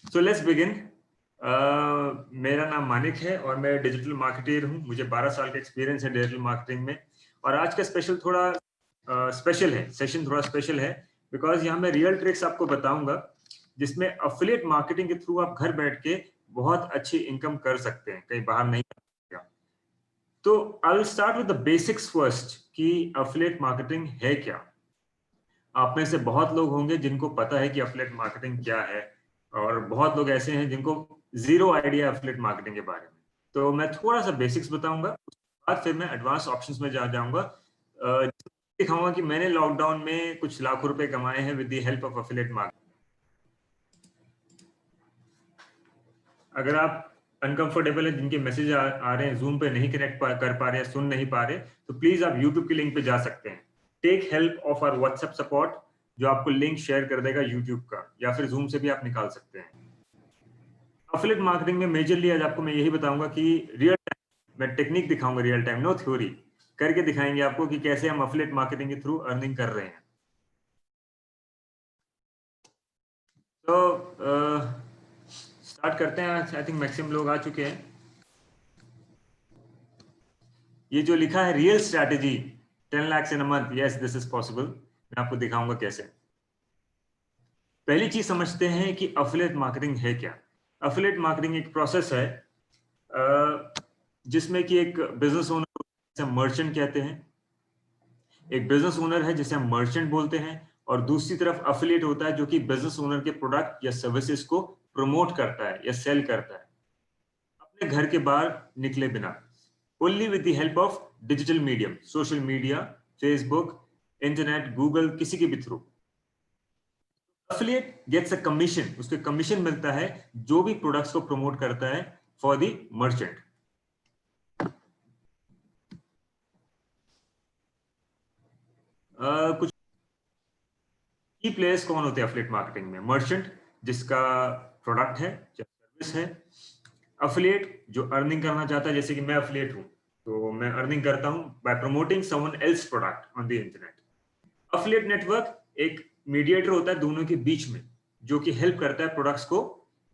So let's begin. मेरा नाम मानिक है और मैं डिजिटल मार्केटर हूँ। मुझे 12 साल का एक्सपीरियंस है डिजिटल मार्केटिंग में। और आज का स्पेशल थोड़ा स्पेशल है, सेशन थोड़ा स्पेशल है बिकॉज यहाँ मैं रियल ट्रिक्स आपको बताऊंगा जिसमें अफिलिएट मार्केटिंग के थ्रू आप घर बैठ के बहुत अच्छी इनकम कर सकते हैं, कहीं बाहर नहीं जाना। तो I will start with the basics first कि अफिलिएट मार्केटिंग है क्या। आप में से बहुत लोग होंगे जिनको पता है कि अफिलिएट मार्केटिंग क्या है और बहुत लोग ऐसे हैं जिनको जीरो आइडिया अफिलिएट मार्केटिंग के बारे में। तो मैं थोड़ा सा बेसिक्स बताऊंगा, उसके बाद फिर मैं एडवांस ऑप्शंस में जा जाऊंगा। दिखाऊंगा कि मैंने लॉकडाउन में कुछ लाखों रुपए कमाए हैं with the help of affiliate marketing. अगर आप अनकंफर्टेबल है, जिनके मैसेज आ रहे हैं जूम पे नहीं कनेक्ट कर पा रहे हैं, सुन नहीं पा रहे, तो प्लीज आप यूट्यूब की लिंक पे जा सकते हैं। Take help of our WhatsApp support जो आपको लिंक शेयर कर देगा यूट्यूब का, या फिर जूम से भी आप निकाल सकते हैं। अफिलिएट मार्केटिंग में मेजरली आज आपको मैं यही बताऊंगा कि रियल टाइम मैं टेक्निक दिखाऊंगा, रियल टाइम नो थ्योरी, करके दिखाएंगे आपको कि कैसे हम अफिलिएट मार्केटिंग के थ्रू अर्निंग कर रहे हैं। तो स्टार्ट करते हैं। आई थिंक मैक्सिमम लोग आ चुके हैं। ये जो लिखा है real strategy 10 lakhs in a month, yes this is possible. मैं आपको दिखाऊंगा कैसे। पहली चीज समझते हैं कि अफिलिएट मार्केटिंग है क्या। अफिलिएट मार्केटिंग एक प्रोसेस है जिसमें कि एक बिजनेस ओनर, जिसे हम मर्चेंट कहते हैं, एक बिजनेस ओनर है जिसे हम मर्चेंट बोलते हैं, और दूसरी तरफ अफिलिएट होता है जो कि बिजनेस ओनर के प्रोडक्ट या सर्विसेज को प्रमोट करता है या सेल करता है अपने घर के बाहर निकले बिना, only with the help of digital medium, social media, Facebook, internet, Google, किसी के भी थ्रू। अफिलिएट गेट्स अ कमीशन, उसके कमीशन मिलता है जो भी प्रोडक्ट्स को प्रमोट करता है फॉर द मर्चेंट। कुछ की प्लेयर्स कौन होते हैं अफिलिएट मार्केटिंग में? मर्चेंट जिसका प्रोडक्ट है या सर्विस है, अफिलिएट जो अर्निंग करना चाहता है, जैसे कि मैं अफिलिएट हूं तो मैं अर्निंग करता हूं bye promoting someone else product on the internet. Affiliate network एक मीडिएटर होता है दोनों के बीच में, जो कि हेल्प करता है प्रोडक्ट्स को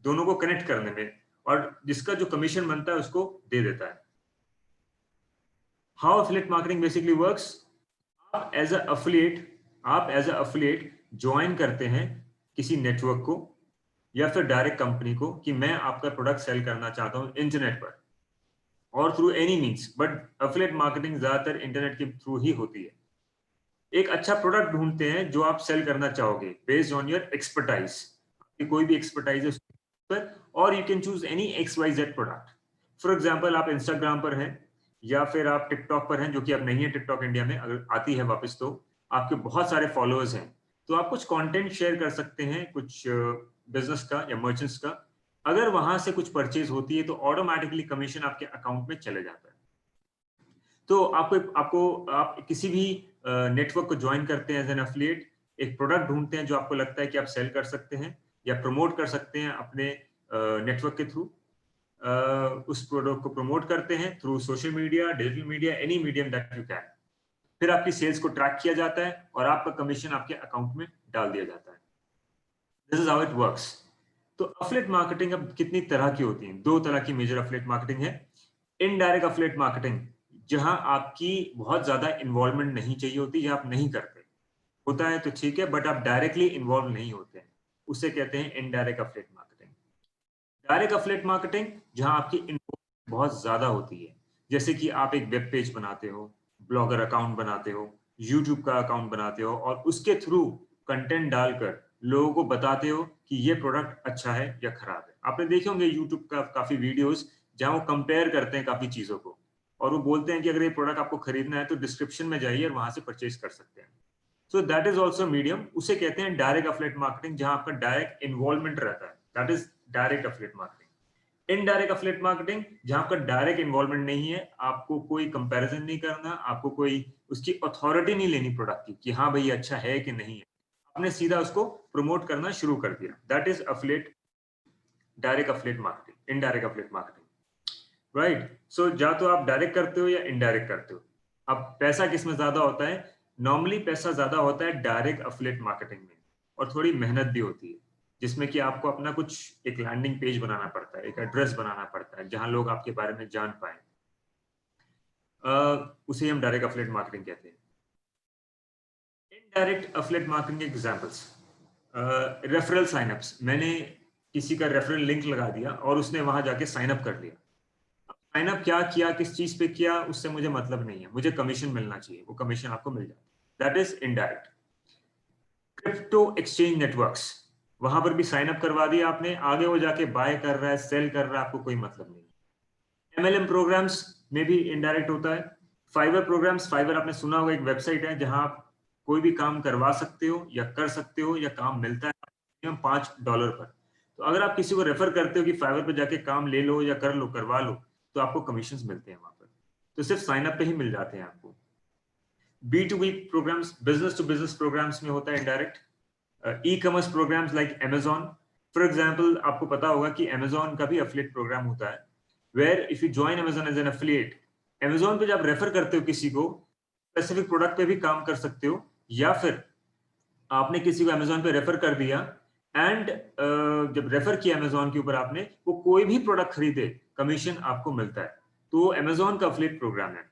दोनों को कनेक्ट करने में, और जिसका जो कमीशन बनता है उसको दे देता है। How affiliate marketing basically works. आप एज अ अफिलिएट आप एज अ अफिलिएट ज्वाइन करते हैं किसी नेटवर्क को या फिर डायरेक्ट कंपनी को कि मैं आपका प्रोडक्ट सेल करना चाहता हूं इंटरनेट पर और through any means, but affiliate marketing ज्यादातर इंटरनेट के थ्रू ही होती है। एक अच्छा प्रोडक्ट ढूंढते हैं जो आप सेल करना चाहोगे बेस्ड ऑन योर एक्सपर्टाइज, कोई भी एक्सपर्टाइज है उस पर, और you can choose any XYZ product. For example आप इंस्टाग्राम पर हैं या फिर आप टिकटॉक पर हैं, जो कि अब नहीं है टिकटॉक इंडिया में, अगर आती है वापस तो आपके बहुत सारे फॉलोअर्स हैं, तो आप कुछ कंटेंट शेयर कर सकते हैं कुछ बिजनेस का या मर्चेंट्स का। अगर वहां से कुछ परचेज होती है तो ऑटोमेटिकली कमीशन आपके अकाउंट में चले जाता है। तो आपको आपको आप किसी भी नेटवर्क को ज्वाइन करते हैं एज एन एफिलिएट, एक प्रोडक्ट ढूंढते हैं जो आपको लगता है कि आप सेल कर सकते हैं या प्रमोट कर सकते हैं अपने नेटवर्क के थ्रू। उस प्रोडक्ट को प्रमोट करते हैं through social media, digital media, any medium that you can. फिर आपकी सेल्स को ट्रैक किया जाता है और आपका कमीशन आपके अकाउंट में डाल दिया जाता है। This is how it works. तो अफिलिएट मार्केटिंग अब कितनी तरह की होती है? दो तरह की मेजर अफिलिएट मार्केटिंग है। इनडायरेक्ट अफिलिएट मार्केटिंग, जहां आपकी बहुत ज्यादा इन्वॉल्वमेंट नहीं चाहिए होती या आप नहीं करते, होता है तो ठीक है, बट आप डायरेक्टली इन्वॉल्व नहीं होते हैं, उसे कहते हैं indirect affiliate marketing. Direct affiliate marketing जहां आपकी इन्वॉल्वमेंट बहुत ज्यादा होती है, जैसे कि आप एक वेब पेज बनाते हो, ब्लॉगर अकाउंट बनाते हो, यूट्यूब का अकाउंट बनाते हो और उसके थ्रू कंटेंट डालकर लोगों को बताते हो कि ये प्रोडक्ट अच्छा है या खराब है। आपने देखे होंगे यूट्यूब का काफी वीडियोस जहां वो कंपेयर करते हैं काफी चीजों को, और वो बोलते हैं कि अगर ये प्रोडक्ट आपको खरीदना है तो डिस्क्रिप्शन में जाइए और वहां से परचेज कर सकते हैं। So that is also medium, उसे कहते हैं डायरेक्ट अफिलिएट मार्केटिंग, जहां आपका डायरेक्ट इन्वॉल्वमेंट रहता है, that is direct affiliate marketing. Indirect affiliate marketing जहां आपका डायरेक्ट इन्वॉल्वमेंट नहीं है, आपको कोई कंपैरिजन नहीं करना, आपको कोई उसकी अथॉरिटी नहीं लेनी प्रोडक्ट की कि हाँ भाई ये अच्छा है कि नहीं है, आपने सीधा उसको प्रमोट करना शुरू कर दिया, that is affiliate, direct affiliate marketing, indirect affiliate marketing. Right, so या तो आप डायरेक्ट करते हो या इनडायरेक्ट करते हो। अब पैसा किसमें ज्यादा होता है? नॉर्मली पैसा ज्यादा होता है डायरेक्ट अफिलिएट मार्केटिंग में, और थोड़ी मेहनत भी होती है। जिसमें कि आपको अपना कुछ एक लैंडिंग पेज बनाना पड़ता है, एक एड्रेस बनाना पड़ता है जहां लोग आपके बारे में जान पाए, उसे हम डायरेक्ट एफिलिएट मार्केटिंग कहते हैं। Indirect affiliate marketing examples, referral synapses. मैंने किसी का रेफरल लिंक लगा दिया और उसने वहां जाके साइन अप कर लिया। साइन अप क्या किया, किस चीज पे किया, उससे मुझे मतलब नहीं है, मुझे कमीशन मिलना चाहिए, वो कमीशन आपको मिल जाता है, that is indirect. Crypto exchange networks, वहां पर भी साइन अप करवा दिया आपने, आगे वो जाके बाय कर रहा है, सेल कर रहा है, आपको कोई मतलब नहीं। एमएलएम प्रोग्राम्स में भी इनडायरेक्ट होता है। फाइवर प्रोग्राम्स, फाइवर आपने सुना होगा, एक वेबसाइट है जहां आप कोई भी काम करवा सकते हो या कर सकते हो या काम मिलता है $5 पर। तो अगर आप किसी को रेफर करते हो कि फाइवर पे जाके काम ले लो या कर लो, करवा लो, तो आपको कमीशंस मिलते हैं वहां पर। तो सिर्फ साइन अप पे ही मिल जाते हैं आपको। B2B programs, business to business programs में होता है indirect. E commerce programs like Amazon, for example आपको पता होगा कि Amazon का भी एफिलिएट प्रोग्राम होता है, where if you join Amazon as an affiliate, Amazon पे जब रेफर करते हो किसी को, स्पेसिफिक प्रोडक्ट पे भी काम कर सकते हो, या फिर आपने किसी को Amazon पे रेफर कर दिया एंड जब रेफर किया Amazon के ऊपर आपने, वो कोई भी प्रोडक्ट खरीदे, कमीशन आपको मिलता है। तो Amazon का एफिलिएट प्रोग्राम है।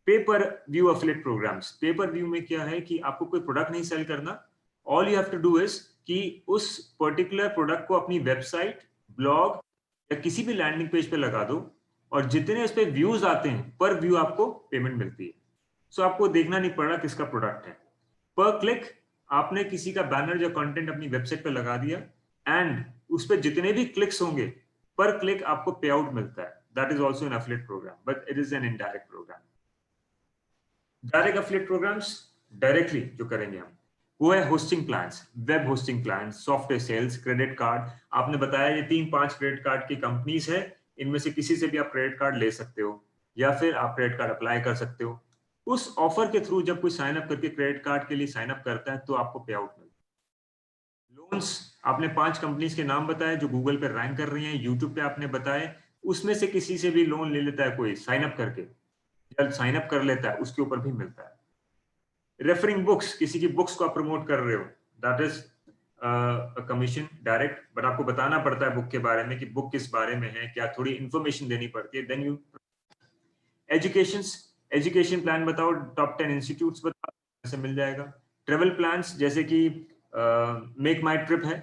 Pay per view affiliate programs, pay per view में क्या है कि आपको कोई प्रोडक्ट नहीं सेल करना, all you have to do is कि उस पर्टिकुलर प्रोडक्ट को अपनी वेबसाइट, ब्लॉग या किसी भी लैंडिंग पेज पे लगा दो, और जितने उस पे व्यूज आते हैं पर व्यू आपको पेमेंट मिलती है। सो आपको देखना नहीं पड़ रहा किसका प्रोडक्ट है। पर क्लिक आपने किसी का बैनर या कंटेंट अपनी वेबसाइट पे लगा दिया एंड उस पे जितने भी क्लिक्स होंगे पर क्लिक आपको पे आउट मिलता है, that is also an affiliate program, but it is an indirect program. Direct affiliate programs directly जो करेंगे हम, वो है hosting plans, web hosting plans, software sales, credit card. आपने बताया ये 3-5 क्रेडिट कार्ड की कंपनीज है, इनमें से किसी से भी आप क्रेडिट कार्ड ले सकते हो या फिर आप क्रेडिट कार्ड अप्लाई कर सकते हो। उस ऑफर के थ्रू जब कोई साइन अप करके क्रेडिट कार्ड के लिए साइन अप करता है तो आपको पे आउट मिलता है। लोन्स, आपने 5 कंपनीज के नाम बताए जो गूगल पे रैंक कर रही हैं, यूट्यूब पे आपने बताए, उसमें से किसी से भी लोन ले लेता है कोई साइन अप करके, जब साइन अप कर लेता है उसके ऊपर भी मिलता है। रेफरिंग बुक्स, किसी की बुक्स को आप प्रमोट कर रहे हो, that is commission direct, but आपको बताना पड़ता है बुक के बारे में कि बुक किस बारे में है, क्या थोड़ी इंफॉर्मेशन देनी पड़ती है, then you. Education, education plan बताओ, टॉप 10 इंस्टीट्यूट्स बताओ, ऐसे मिल जाएगा। ट्रेवल प्लान्स जैसे कि मेक माई ट्रिप है,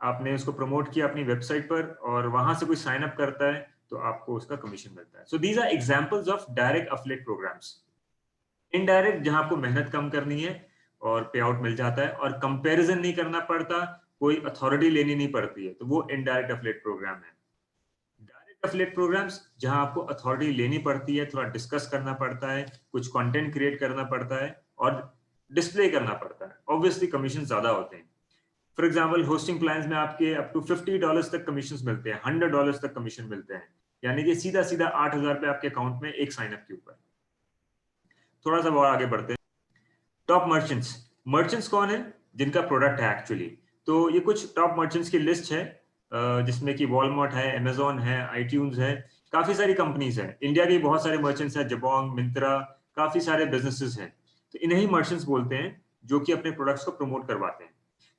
आपने उसको प्रमोट किया अपनी वेबसाइट पर और वहां से कोई साइन अप करता है तो आपको उसका कमीशन मिलता है। So these are examples of direct affiliate programs. Indirect जहां आपको मेहनत कम करनी है और पे आउट मिल जाता है और कंपैरिजन नहीं करना पड़ता, कोई अथॉरिटी लेनी नहीं पड़ती है, तो वो इनडायरेक्ट एफिलिएट प्रोग्राम है। डायरेक्ट एफिलिएट प्रोग्राम्स जहां आपको अथॉरिटी लेनी पड़ती है, थोड़ा डिस्कस करना पड़ता है, कुछ कंटेंट क्रिएट करना पड़ता है और डिस्प्ले करना पड़ता है, ऑब्वियसली कमीशन ज्यादा होते हैं। फॉर एग्जाम्पल होस्टिंग प्लान्स में आपके अप टू $50 तक कमीशन मिलते हैं, $100 तक कमीशन मिलते हैं, यानी कि सीधा सीधा 8,000 रुपए आपके अकाउंट में एक साइन अप के ऊपर। थोड़ा सा और आगे बढ़ते हैं। टॉप मर्चेंट्स, मर्चेंट्स कौन है, जिनका प्रोडक्ट है एक्चुअली। तो ये कुछ टॉप मर्चेंट्स की लिस्ट है, जिसमें कि वॉलमार्ट है, अमेजोन है, आईट्यून्स है, काफी सारी कंपनीज है, इंडिया के बहुत सारे मर्चेंट्स है, जबोंग, मिंत्रा, काफी सारे बिजनेसेस हैं। तो इन्हीं मर्चेंट्स बोलते हैं जो कि अपने प्रोडक्ट्स को प्रमोट करवाते हैं।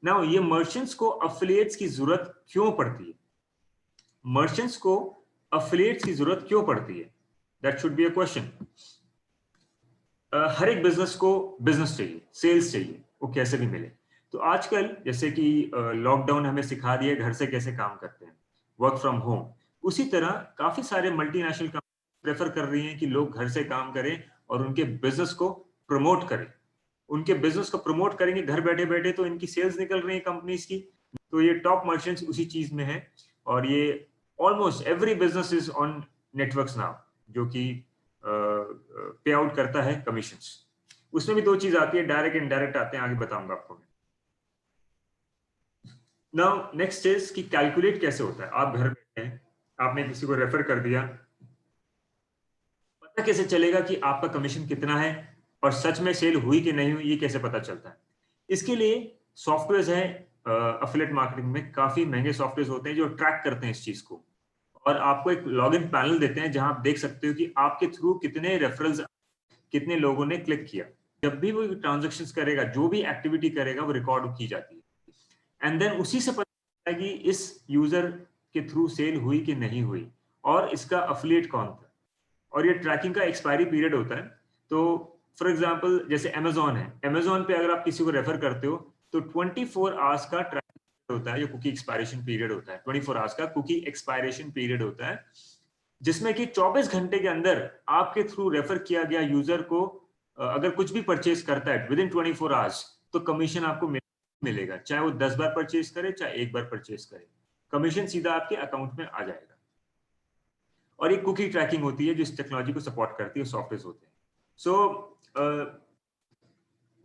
नाउ ये मर्चेंट्स को अफिलिएट्स की जरूरत क्यों पड़ती है, मर्चेंट्स को अफिलिएट्स की जरूरत क्यों पड़ती है, that should be a question. हर एक बिजनेस को बिजनेस चाहिए, सेल्स चाहिए, वो कैसे भी मिले। तो आजकल जैसे कि लॉकडाउन हमें सिखा दिया घर से कैसे काम करते हैं, वर्क फ्रॉम होम, उसी तरह काफी सारे मल्टीनेशनल कंपनी प्रेफर कर रही हैं कि लोग घर से काम करें और उनके बिजनेस को प्रमोट करें। उनके बिजनेस को प्रमोट करेंगे घर बैठे बैठे तो इनकी सेल्स निकल रही है कंपनीज की। तो ये टॉप मर्चेंट्स उसी चीज में है और ये almost every business is on networks now, जो कि पे आउट करता है कमीशंस। उसमें भी दो चीज आती है, डायरेक्ट इनडायरेक्ट आते हैं, आगे बताऊंगा आपको। नाउ नेक्स्ट इज कि कैलकुलेट कैसे होता है। आप घर बैठे हैं, आपने किसी को रेफर कर दिया, पता कैसे चलेगा कि आपका कमीशन कितना है और सच में सेल हुई कि नहीं हुई, ये कैसे पता चलता है। इसके लिए सॉफ्टवेयर है, एफिलिएट मार्केटिंग में काफी महंगे सॉफ्टवेयर होते हैं जो ट्रैक करते हैं इस चीज को, और आपको एक लॉगिन पैनल देते हैं जहां आप देख सकते हो कि आपके थ्रू कितने रेफरल्स, कितने लोगों ने क्लिक किया। जब भी वो ट्रांजेक्शन करेगा, जो भी एक्टिविटी करेगा, वो रिकॉर्ड की जाती है एंड देन उसी से है कि इस यूजर के थ्रू सेल हुई कि नहीं हुई और इसका अफिलिएट कौन था, और ये ट्रैकिंग का एक्सपायरी पीरियड होता है। तो फॉर एग्जांपल जैसे अमेजोन है, अमेजोन पे अगर आप किसी को रेफर करते हो तो 24 आवर्स का ट्रैकिंग होता है, जो कुकी एक्सपायरेशन पीरियड होता है, 24 आवर्स का कुकी एक्सपायरेशन पीरियड होता है, जिसमें कि 24 घंटे के अंदर आपके थ्रू रेफर किया गया यूजर को अगर कुछ भी परचेज करता है विद इन 24 आवर्स तो कमीशन आपको मिलेगा, चाहे वो 10 बार परचेज करे चाहे एक बार परचेज करे, कमीशन सीधा आपके अकाउंट में आ जाएगा। और एक कुकी ट्रैकिंग होती है जो इस टेक्नोलॉजी को सपोर्ट करती है, सॉफ्टवेयर होते हैं। So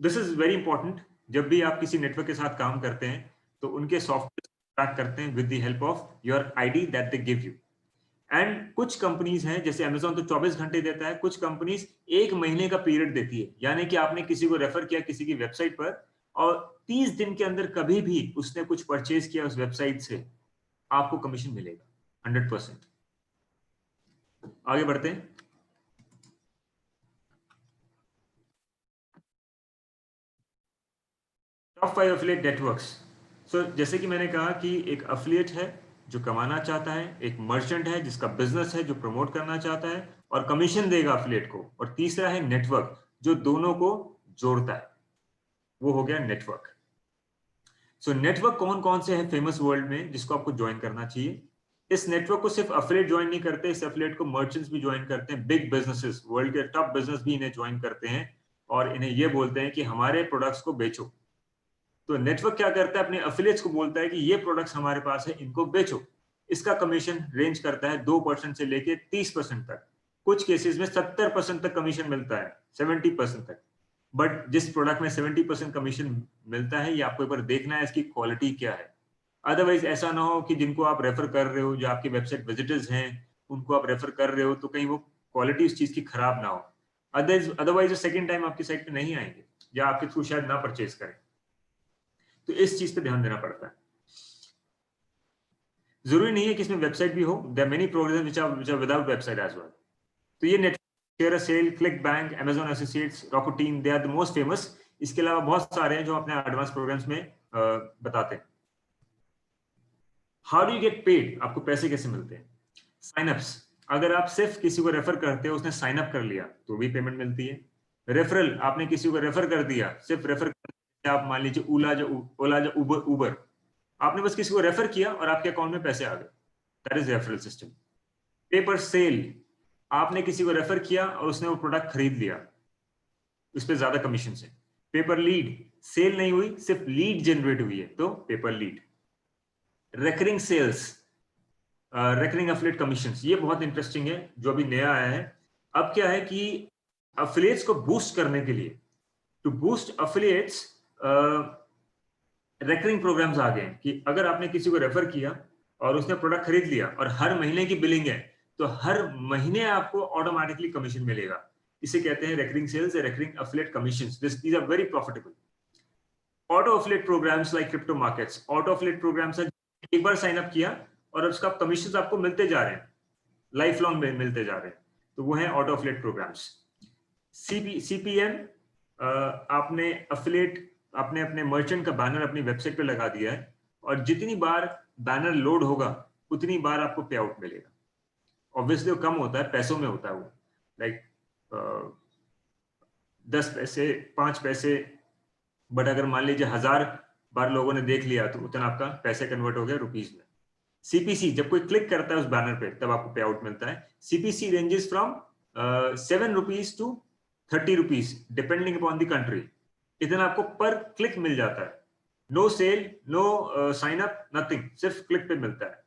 this is very important, जब भी आप किसी नेटवर्क के साथ काम करते हैं तो उनके सॉफ्टवेयर ट्रैक करते हैं with the help of your ID that they give you. And कुछ कंपनीज हैं जैसे अमेजोन तो 24 घंटे देता है, कुछ कंपनीज 1 महीने का पीरियड देती है, यानी कि आपने किसी को रेफर किया किसी की वेबसाइट पर और 30 दिन के अंदर कभी भी उसने कुछ परचेज किया उस वेबसाइट से, आपको कमीशन मिलेगा 100%। आगे बढ़ते हैं। Top 5 affiliate networks. सो जैसे कि मैंने कहा कि एक एफिलिएट है जो कमाना चाहता है, एक मर्चेंट है जिसका बिजनेस है जो प्रमोट करना चाहता है और कमीशन देगा एफिलिएट को, और तीसरा है नेटवर्क जो दोनों को जोड़ता है, वो हो गया नेटवर्क। सो नेटवर्क कौन कौन से हैं फेमस वर्ल्ड में जिसको आपको ज्वाइन करना चाहिए? इस नेटवर्क को सिर्फ एफिलिएट ज्वाइन नहीं करते, इस एफिलिएट को मर्चेंट्स भी ज्वाइन करते हैं, बिग बिजनेसेस, वर्ल्ड के टॉप बिजनेस भी इन्हें ज्वाइन करते हैं और इन्हें ये बोलते हैं कि हमारे प्रोडक्ट्स को बेचो। तो नेटवर्क क्या करता है, अपने एफिलिएट्स को बोलता है कि ये प्रोडक्ट्स हमारे पास है, इनको बेचो। इसका कमीशन रेंज करता है 2% से लेके 30% तक, कुछ केसेस में 70% तक कमीशन मिलता है, 70% तक। बट जिस प्रोडक्ट में 70% कमीशन मिलता है, ये आपको एक बार देखना है इसकी क्वालिटी क्या है। अदरवाइज ऐसा ना हो कि जिनको आप रेफर कर रहे हो, जो आपके वेबसाइट विजिटर्स हैं, उनको आप रेफर कर रहे हो तो कहीं वो क्वालिटी उस चीज की खराब ना हो, अदरवाइज सेकेंड टाइम आपकी साइट पे नहीं आएंगे या आपके थ्रू शायद ना परचेज करें। तो इस चीज पे ध्यान देना पड़ता है। जरूरी नहीं है कि इसमें वेबसाइट भी हो, there many programs which are without website as well. तो ये network, sale, ClickBank, Amazon associates, Rakuten, they are the most famous. इसके अलावा बहुत सारे हैं जो अपने एडवांस प्रोग्राम्स में बताते हैं। How do you get paid, आपको पैसे कैसे मिलते हैं? साइनअप्स, अगर आप सिर्फ किसी को रेफर करते हो, उसने साइन अप कर लिया तो भी पेमेंट मिलती है। रेफरल, आपने किसी को रेफर कर दिया, सिर्फ रेफर, आप मान लीजिए ओला जो उबर, आपने बस किसी को रेफर किया और आपके अकाउंट में पैसे आ गए, that is referral system. Pay per sale, आपने किसी को रेफर किया और उसने वो प्रोडक्ट खरीद लिया, उस पर ज्यादा कमीशन से। पेपर लीड, सेल नहीं हुई, सिर्फ लीड जनरेट हुई है तो pay per lead. Recurring sales, recurring affiliate commissions, ये बहुत इंटरेस्टिंग है जो अभी नया आया है। अब क्या है कि एफिलिएट्स को बूस्ट करने के लिए, to boost affiliates, recurring programs आ गए हैं कि अगर आपने किसी को रेफर किया और उसने प्रोडक्ट खरीद लिया और हर महीने की बिलिंग है तो हर महीने आपको ऑटोमेटिकली कमीशन मिलेगा। इसे कहते हैं रेकरिंग सेल्स या recurring affiliate commissions. These are very profitable. Auto affiliate programs like crypto markets, auto affiliate programs है, एक बार साइन अप किया और उसका कमीशन आपको मिलते जा रहे हैं, लाइफ लॉन्ग मिलते जा रहे हैं, तो वो है ऑटो एफिलिएट प्रोग्राम्स। सीपीएम, आपने एफिलिएट, आपने अपने मर्चेंट का बैनर अपनी वेबसाइट पे लगा दिया है और जितनी बार बैनर लोड होगा उतनी बार आपको पे आउट मिलेगा। ऑब्वियसली वो कम होता है, पैसों में होता है वो, लाइक 10 पैसे 5 पैसे, बट अगर मान लीजिए 1000 बार लोगों ने देख लिया तो उतना आपका पैसे कन्वर्ट हो गया रुपीज में। सीपीसी, जब कोई क्लिक करता है उस बैनर पे तब आपको पे आउट मिलता है। CPC ranges from 7 rupees to 30 rupees depending upon the country, इतना आपको पर क्लिक मिल जाता है। No sale, no sign up, nothing, सिर्फ क्लिक पे मिलता है।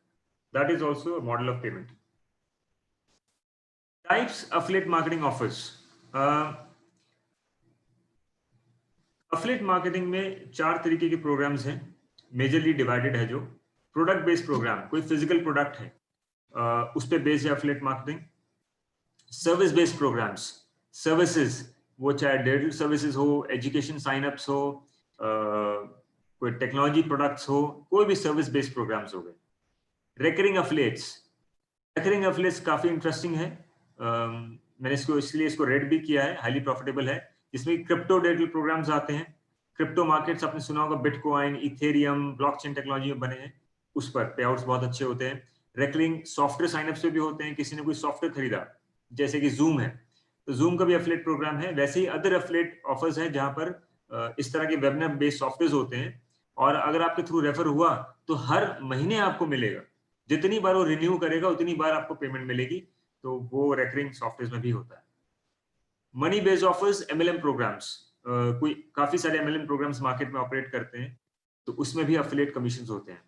That is also model of payment. Types affiliate marketing offers. Affiliate marketing में 4 तरीके के प्रोग्राम्स हैं, मेजरली डिवाइडेड है। जो प्रोडक्ट बेस्ड प्रोग्राम, कोई फिजिकल प्रोडक्ट है उस पर बेस्ड है affiliate marketing. Service based programs, services, वो चाहे डिजिटल सर्विसेज हो, एजुकेशन साइन अप्स हो, कोई टेक्नोलॉजी प्रोडक्ट्स हो, कोई भी सर्विस बेस्ड प्रोग्राम्स हो गए। रेकरिंग एफिलिएट्स, रेकरिंग एफिलिएट्स काफी इंटरेस्टिंग है, मैंने इसलिए इसको रेड भी किया है, हाईली प्रॉफिटेबल है। इसमें क्रिप्टो डिजिटल प्रोग्राम्स आते हैं, क्रिप्टो मार्केट्स आपने सुना होगा, बिटकॉइन, इथेरियम, ब्लॉकचेन टेक्नोलॉजी में बने हैं, उस पर पे आउट्स बहुत अच्छे होते हैं। रेकरिंग सॉफ्टवेयर साइनअप्स पे भी होते हैं, किसी ने कोई सॉफ्टवेयर खरीदा जैसे कि जूम है तो जूम का भी एफिलिएट प्रोग्राम है। वैसे ही अदर एफिलिएट ऑफर्स हैं जहां पर इस तरह के वेबिनार बेस्ड सॉफ्टवेयर होते हैं, और अगर आपके थ्रू रेफर हुआ तो हर महीने आपको मिलेगा, जितनी बार वो रिन्यू करेगा उतनी बार आपको पेमेंट मिलेगी। तो वो रेकरिंग सॉफ्टवेयर में भी होता है। Money based offers, MLM programs, कोई काफी सारे एमएलएम प्रोग्राम्स मार्केट में ऑपरेट करते हैं, तो उसमें भी एफिलिएट कमीशंस होते हैं।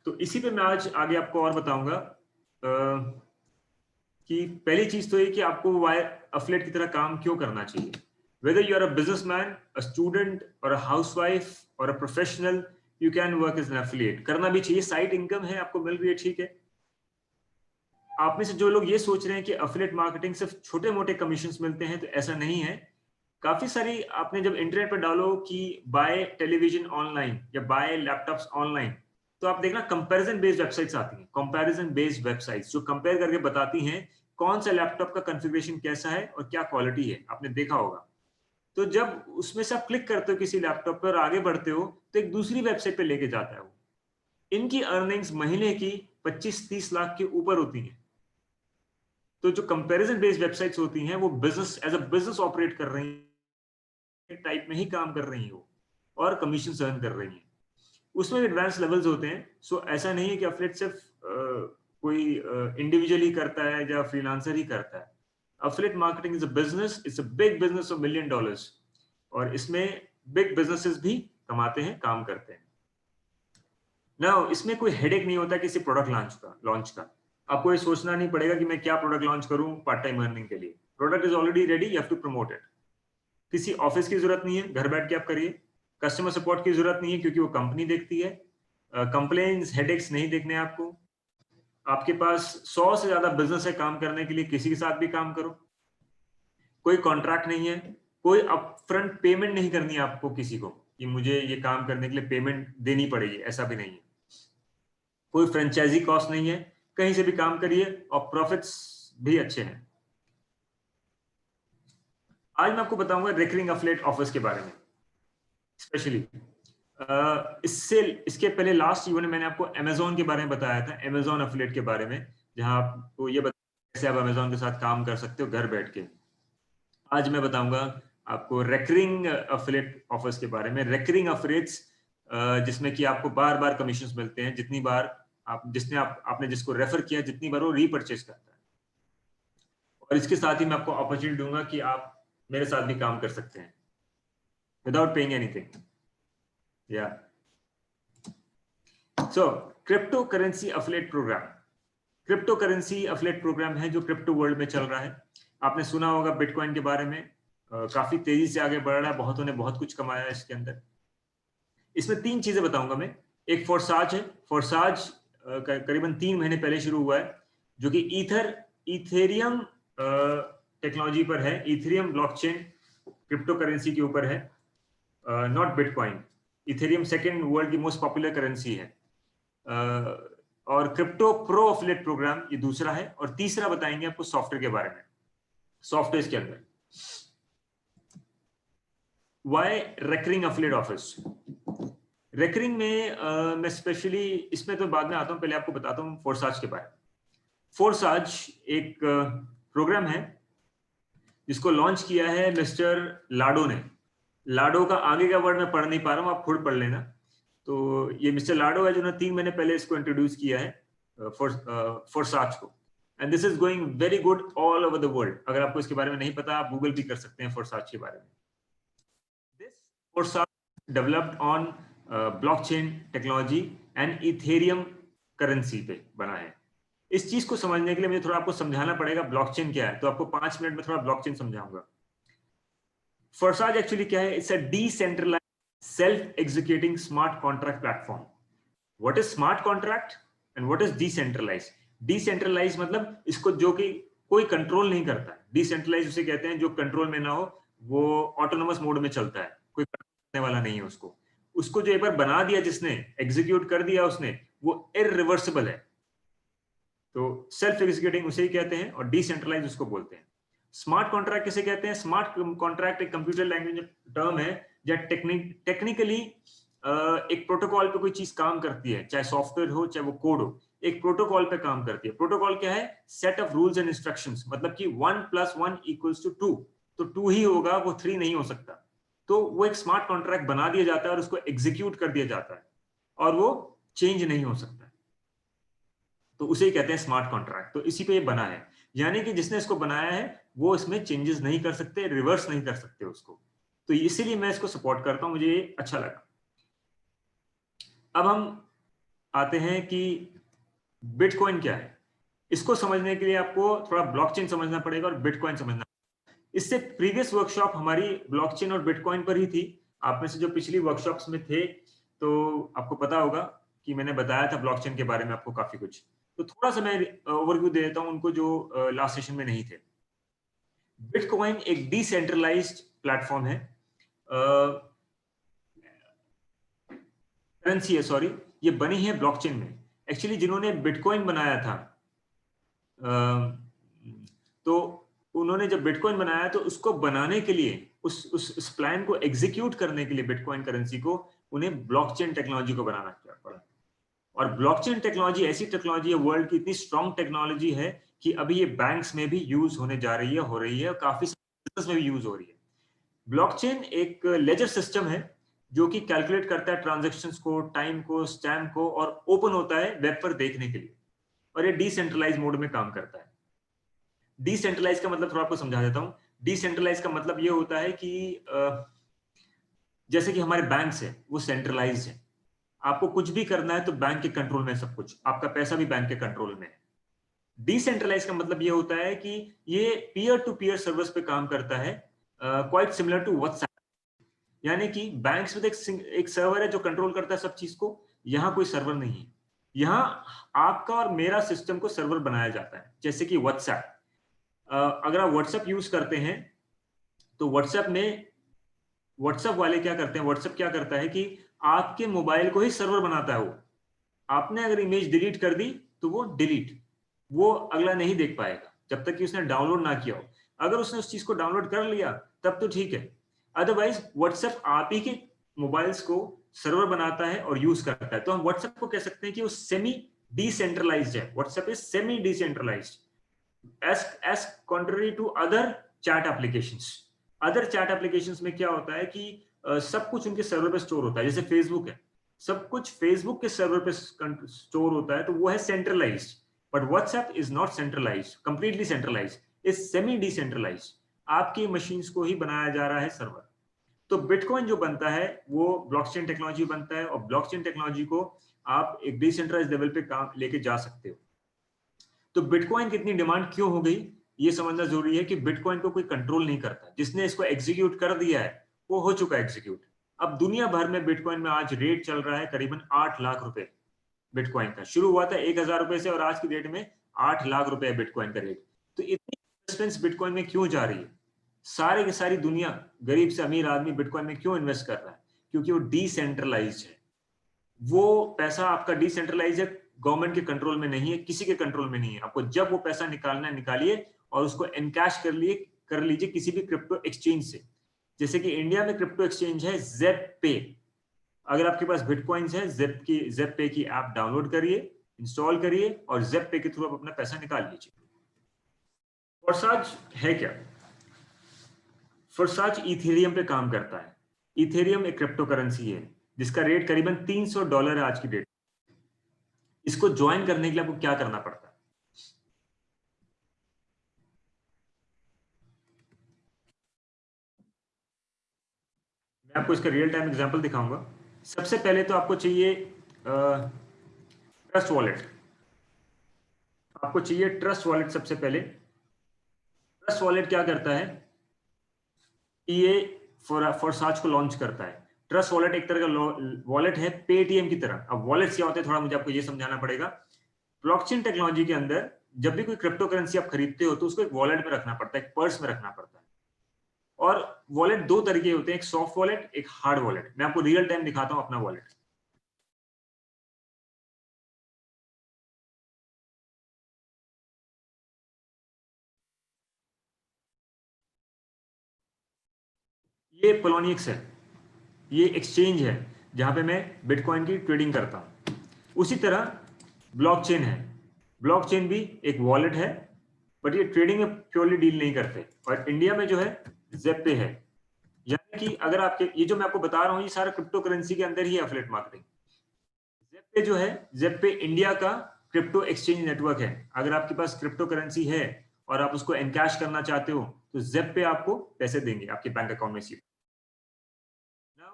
तो इसी पे मैं आज आगे आपको और बताऊंगा कि पहली चीज तो ये कि आपको एफिलिएट की तरह काम क्यों करना चाहिए। Whether you are a businessman, a student, or a housewife, or a professional, you can work as an affiliate. करना भी चाहिए, साइड इनकम है, आपको मिल रही है, ठीक है। आप में से जो लोग ये सोच रहे हैं कि एफिलिएट मार्केटिंग सिर्फ छोटे मोटे कमीशंस मिलते हैं, तो ऐसा नहीं है। काफी सारी आपने जब इंटरनेट पर डालो कि बाय टेलीविजन ऑनलाइन या बाय लैपटॉप्स ऑनलाइन, तो आप देखना कंपैरिजन बेस्ड वेबसाइट्स आती हैं, कंपैरिजन बेस्ड वेबसाइट्स जो कंपेयर करके बताती हैं कौन सा लैपटॉप का कॉन्फ़िगरेशन कैसा है और क्या क्वालिटी है, आपने देखा होगा। तो जब उसमें से आप क्लिक करते हो किसी लैपटॉप पर, आगे बढ़ते हो, तो एक दूसरी वेबसाइट पे लेके जाता है वो। इनकी अर्निंग्स महीने की 25-30 लाख के ऊपर होती हैं। तो जो कंपैरिजन बेस्ड वेबसाइट्स होती हैं वो business as a business operate कर रही हैं, टाइप में ही काम कर रही हैं वो, और कमीशन अर्न कर रही हैं। उसमें एडवांस लेवल्स होते हैं। सो ऐसा नहीं है कि एफिलिएट सिर्फ कोई इंडिविजुअली करता है या फ्रीलांसर ही करता है। Affiliate marketing is a business, it's a big business of $1 million, और इसमें बिग बिजनेसेस भी कमाते हैं, काम करते हैं ना। इसमें कोई हेडेक नहीं होता किसी प्रोडक्ट लॉन्च का। आपको ये सोचना नहीं पड़ेगा कि मैं क्या प्रोडक्ट लॉन्च करूं पार्ट टाइम अर्निंग के लिए। Product is already ready, you have to promote it. किसी ऑफिस की जरूरत नहीं है, घर बैठ के आप करिए। कस्टमर सपोर्ट की जरूरत नहीं है क्योंकि वो कंपनी देखती है। कंप्लेन्स, हेडेक्स नहीं देखने आपको। आपके पास 100 से ज्यादा बिजनेस है काम करने के लिए, किसी के साथ भी काम करो। कोई कॉन्ट्रैक्ट नहीं है, कोई अपफ्रंट पेमेंट नहीं करनी है आपको किसी को कि मुझे ये काम करने के लिए पेमेंट देनी पड़ेगी, ऐसा भी नहीं है। कोई फ्रेंचाइजी कॉस्ट नहीं है, कहीं से भी काम करिए और प्रॉफिट्स भी अच्छे हैं। आज मैं आपको बताऊंगा रेकरिंग एफिलिएट ऑफर्स के बारे में स्पेशली। इसके पहले लास्ट ईवन में मैंने आपको अमेजोन के बारे में बताया था, अमेजोन एफिलिएट के बारे में, जहां आपको ये बताया कैसे आप अमेजोन के साथ काम कर सकते हो घर बैठ के। आज मैं बताऊंगा आपको रेकरिंग एफिलिएट ऑफर्स के बारे में। रेकरिंग एफिलिएट्स जिसमें कि आपको बार बार कमीशंस मिलते हैं, जितनी बार आपने जिसको रेफर किया, जितनी बार वो रीपरचेज करता है। और इसके साथ ही मैं आपको अपॉर्चुनिटी दूंगा कि आप मेरे साथ भी काम कर सकते हैं विदाउट पेइंग एनीथिंग। या so crypto currency affiliate program. Crypto currency affiliate program है जो क्रिप्टो वर्ल्ड में चल रहा है। आपने सुना होगा बिटकॉइन के बारे में, काफी तेजी से आगे बढ़ रहा है, बहुतों ने बहुत कुछ कमाया है इसके अंदर। इसमें 3 चीजें बताऊंगा मैं। एक फोरसाज है। फोरसाज करीबन 3 महीने पहले शुरू हुआ है, जो कि इथेरियम टेक्नोलॉजी पर है, इथेरियम ब्लॉकचेन क्रिप्टो करेंसी के ऊपर है, not bitcoin. Ethereum second world की मोस्ट पॉपुलर करेंसी है। और क्रिप्टो प्रो एफिलिएट प्रोग्राम ये दूसरा है। और तीसरा बताएंगे आपको सॉफ्टवेयर के बारे में। सॉफ्टवेयर के अंदर why recurring affiliate offers. Recurring में मैं स्पेशली इसमें तो बाद में आता हूं, पहले आपको बताता हूं फोरसाज के बारे में। फोरसाज एक प्रोग्राम है जिसको लॉन्च किया है मिस्टर लाडो ने। लाडो का आगे का वर्ड मैं पढ़ नहीं पा रहा हूं, आप खुद पढ़ लेना। तो ये मिस्टर लाडो है जिन्होंने 3 महीने पहले इसको इंट्रोड्यूस किया है फोरसाज को। And this is going very good all over the world. अगर आपको इसके बारे में नहीं पता, आप गूगल भी कर सकते हैं फोरसाज के बारे में। This Forsage developed on blockchain technology and Ethereum currency पे बना है। इस चीज को समझने के लिए मुझे थोड़ा आपको समझाना पड़ेगा ब्लॉकचेन क्या है, तो आपको 5 मिनट में थोड़ा ब्लॉकचेन समझाऊंगा। फोरसाज एक्चुअली क्या है? It's a decentralised self executing smart contract platform. What is smart contract and what is decentralised? Decentralised मतलब इसको जो कि कोई कंट्रोल नहीं करता है। डिसेंट्रलाइज्ड उसे कहते हैं जो कंट्रोल में ना हो, वो ऑटोनोमस मोड में चलता है, कोई करने वाला नहीं है उसको। उसको जो एक बार बना दिया जिसने, एग्जीक्यूट कर दिया उसने, वो इररिवर्सिबल है। तो सेल्फ एग्जीक्यूटिंग उसे ही कहते हैं और डिसेंट्रलाइज उसको बोलते हैं। स्मार्ट कॉन्ट्रैक्ट किसे कहते हैं? स्मार्ट कॉन्ट्रैक्ट एक कंप्यूटर लैंग्वेज टर्म है, या टेक्निकली एक प्रोटोकॉल पे कोई चीज काम करती है, चाहे सॉफ्टवेयर हो चाहे वो कोड हो, एक प्रोटोकॉल पे काम करती है। प्रोटोकॉल क्या है? Set of rules and instructions, मतलब कि 1+1=2, तो 2 ही होगा, वो 3 नहीं हो सकता। तो वो एक स्मार्ट कॉन्ट्रैक्ट बना दिया जाता है और उसको एग्जीक्यूट कर दिया जाता है और वो चेंज नहीं हो सकता। तो उसे ही कहते हैं स्मार्ट कॉन्ट्रैक्ट। तो इसी पे ये बना है, यानी कि जिसने इसको बनाया है वो इसमें चेंजेस नहीं कर सकते, रिवर्स नहीं कर सकते उसको। तो इसीलिए मैं इसको सपोर्ट करता हूं, मुझे ये अच्छा लगा। अब हम आते हैं कि बिटकॉइन क्या है। इसको समझने के लिए आपको थोड़ा ब्लॉकचेन समझना पड़ेगा और बिटकॉइन समझना। इससे प्रीवियस वर्कशॉप हमारी ब्लॉकचेन और बिटकॉइन पर ही थी। आप में से जो पिछली वर्कशॉप्स में थे तो आपको पता होगा कि मैंने बताया था ब्लॉकचेन के बारे में आपको काफी कुछ। तो थोड़ा सा मैं ओवरव्यू दे देता हूं उनको जो लास्ट सेशन में नहीं थे। बिटकॉइन एक डिसेंट्रलाइज्ड प्लेटफॉर्म है, करेंसी है, सॉरी। ये बनी है ब्लॉकचेन में। एक्चुअली जिन्होंने बिटकॉइन बनाया था, तो उन्होंने जब बिटकॉइन बनाया तो उसको बनाने के लिए, उस प्लान को एग्जीक्यूट करने के लिए, बिटकॉइन करेंसी को, उन्हें ब्लॉकचेन टेक्नोलॉजी को बनाना पड़ा। और ब्लॉकचेन टेक्नोलॉजी ऐसी टेक्नोलॉजी है, वर्ल्ड की इतनी स्ट्रॉन्ग टेक्नोलॉजी है कि अभी ये बैंक्स में भी यूज होने जा रही है, हो रही है, और काफी बिजनेस में भी यूज हो रही है। ब्लॉकचेन एक लेजर सिस्टम है जो कि कैलकुलेट करता है ट्रांजैक्शंस को, टाइम को, स्टैम्प को, और ओपन होता है वेब पर देखने के लिए। और ये डिसेंट्रलाइज मोड में काम करता है। डिसेंट्रलाइज का मतलब थोड़ा आपको समझा देता हूं। डिसेंट्रलाइज का मतलब ये होता है कि जैसे कि हमारे बैंक्स है वो सेंट्रलाइज है। आपको कुछ भी करना है तो बैंक के कंट्रोल में है सब कुछ, आपका पैसा भी बैंक के कंट्रोल में है। डिसेंट्रलाइज का मतलब ये होता है कि ये पीयर टू पीयर सर्विस पे काम करता है, क्वाइट सिमिलर टू व्हाट्सएप। यानी कि बैंक्स में एक सर्वर है जो कंट्रोल करता है सब चीज को। यहां कोई सर्वर नहीं है। यहां आपका और मेरा सिस्टम को सर्वर बनाया जाता है, जैसे कि व्हाट्सएप। अगर आप व्हाट्सएप यूज करते हैं तो व्हाट्सएप वाले क्या करते हैं, व्हाट्सएप क्या करता है कि आपके मोबाइल को ही सर्वर बनाता है वो। आपने अगर इमेज डिलीट कर दी तो वो डिलीट, वो अगला नहीं देख पाएगा जब तक कि उसने डाउनलोड ना किया हो। अगर उसने उस चीज को डाउनलोड कर लिया तब तो ठीक है। अदरवाइज व्हाट्सएप आप ही के मोबाइल्स को सर्वर बनाता है और यूज करता है। तो हम व्हाट्सएप को कह सकते हैं कि वो सेमी डिसेंट्रलाइज्ड है। WhatsApp is semi decentralised as contrary to other chat applications। Other chat applications में क्या होता है कि सब कुछ उनके सर्वर पे स्टोर होता है। जैसे फेसबुक है, सब कुछ फेसबुक के सर्वर पे स्टोर होता है, तो वो है centralised. But WhatsApp is not centralised, completely centralised, is semi decentralised. आपकी मशीन्स को ही बनाया जा रहा है सर्वर। तो बिटकॉइन जो बनता है वो ब्लॉकचेन टेक्नोलॉजी बनता है, और ब्लॉकचेन टेक्नोलॉजी को आप एक डिसेंट्रलाइज्ड लेवल पे काम लेके जा सकते हो। तो बिटकॉइन की इतनी डिमांड क्यों हो गई, ये समझना जरूरी है कि बिटकॉइन को कोई कंट्रोल नहीं करता। जिसने इसको एग्जीक्यूट कर दिया है वो हो चुका है एग्जीक्यूट। अब दुनिया भर में बिटकॉइन में आज रेट चल रहा है करीबन 8 लाख रुपए। बिटकॉइन का शुरू हुआ था 1,000 रुपए से और आज की डेट में 8 लाख रुपए है बिटकॉइन का रेट। तो इतनी इन्वेस्टमेंट्स बिटकॉइन में क्यों जा रही है? सारे की सारी दुनिया, गरीब से अमीर आदमी बिटकॉइन में क्यों इन्वेस्ट कर रहा है? क्योंकि वो डिसेंट्रलाइज्ड है। वो पैसा आपका डिसेंट्रलाइज है, गवर्नमेंट के कंट्रोल में नहीं है, किसी के कंट्रोल में नहीं है। आपको जब वो पैसा निकालना है निकालिए और उसको एनकैश कर लीजिए किसी भी क्रिप्टो एक्सचेंज से। जैसे कि इंडिया में क्रिप्टो एक्सचेंज है जेप पे। अगर आपके पास बिटकॉइंस है, जेप पे की ऐप डाउनलोड करिए, इंस्टॉल करिए और जेप पे के थ्रू आप अपना पैसा निकाल लीजिए। फोर्साज है क्या? फोर्साज इथेरियम पे काम करता है। इथेरियम एक क्रिप्टो करेंसी है जिसका रेट करीबन $300 है आज की डेट। इसको ज्वाइन करने के लिए आपको क्या करना पड़ता है? मैं आपको इसका रियल टाइम एग्जांपल दिखाऊंगा। सबसे पहले तो आपको चाहिए ट्रस्ट वॉलेट। आपको चाहिए ट्रस्ट वॉलेट सबसे पहले। ट्रस्ट वॉलेट क्या करता है कि ये फोरसाज को लॉन्च करता है। ट्रस्ट वॉलेट एक तरह का वॉलेट है पेटीएम की तरह। अब वॉलेट क्या होते हैं थोड़ा मुझे आपको ये समझाना पड़ेगा। ब्लॉकचेन टेक्नोलॉजी के अंदर जब भी कोई क्रिप्टो करेंसी आप खरीदते हो तो उसको एक वॉलेट में रखना पड़ता है, एक पर्स में रखना पड़ता है। और वॉलेट दो तरीके होते हैं, एक सॉफ्ट वॉलेट, एक हार्ड वॉलेट। मैं आपको रियल टाइम दिखाता हूं अपना वॉलेट। ये पोलोनिक्स है, ये एक्सचेंज है जहां पे मैं बिटकॉइन की ट्रेडिंग करता हूं। उसी तरह ब्लॉकचेन है, ब्लॉकचेन भी एक वॉलेट है, बट ये ट्रेडिंग में प्योरली डील नहीं करते। और इंडिया में जो है ज़ेप्पे है, यानी कि अगर आपके ये जो मैं आपको बता रहा हूँ ये सारा क्रिप्टो करेंसी के अंदर ही है एफिलिएट मार्केटिंग। ज़ेप्पे जो है, ज़ेप्पे इंडिया का क्रिप्टो एक्सचेंज नेटवर्क है। अगर आपके पास क्रिप्टो करेंसी है और आप उसको एनकैश करना चाहते हो तो ज़ेप्पे आपको पैसे देंगे आपके बैंक अकाउंट में सीधे।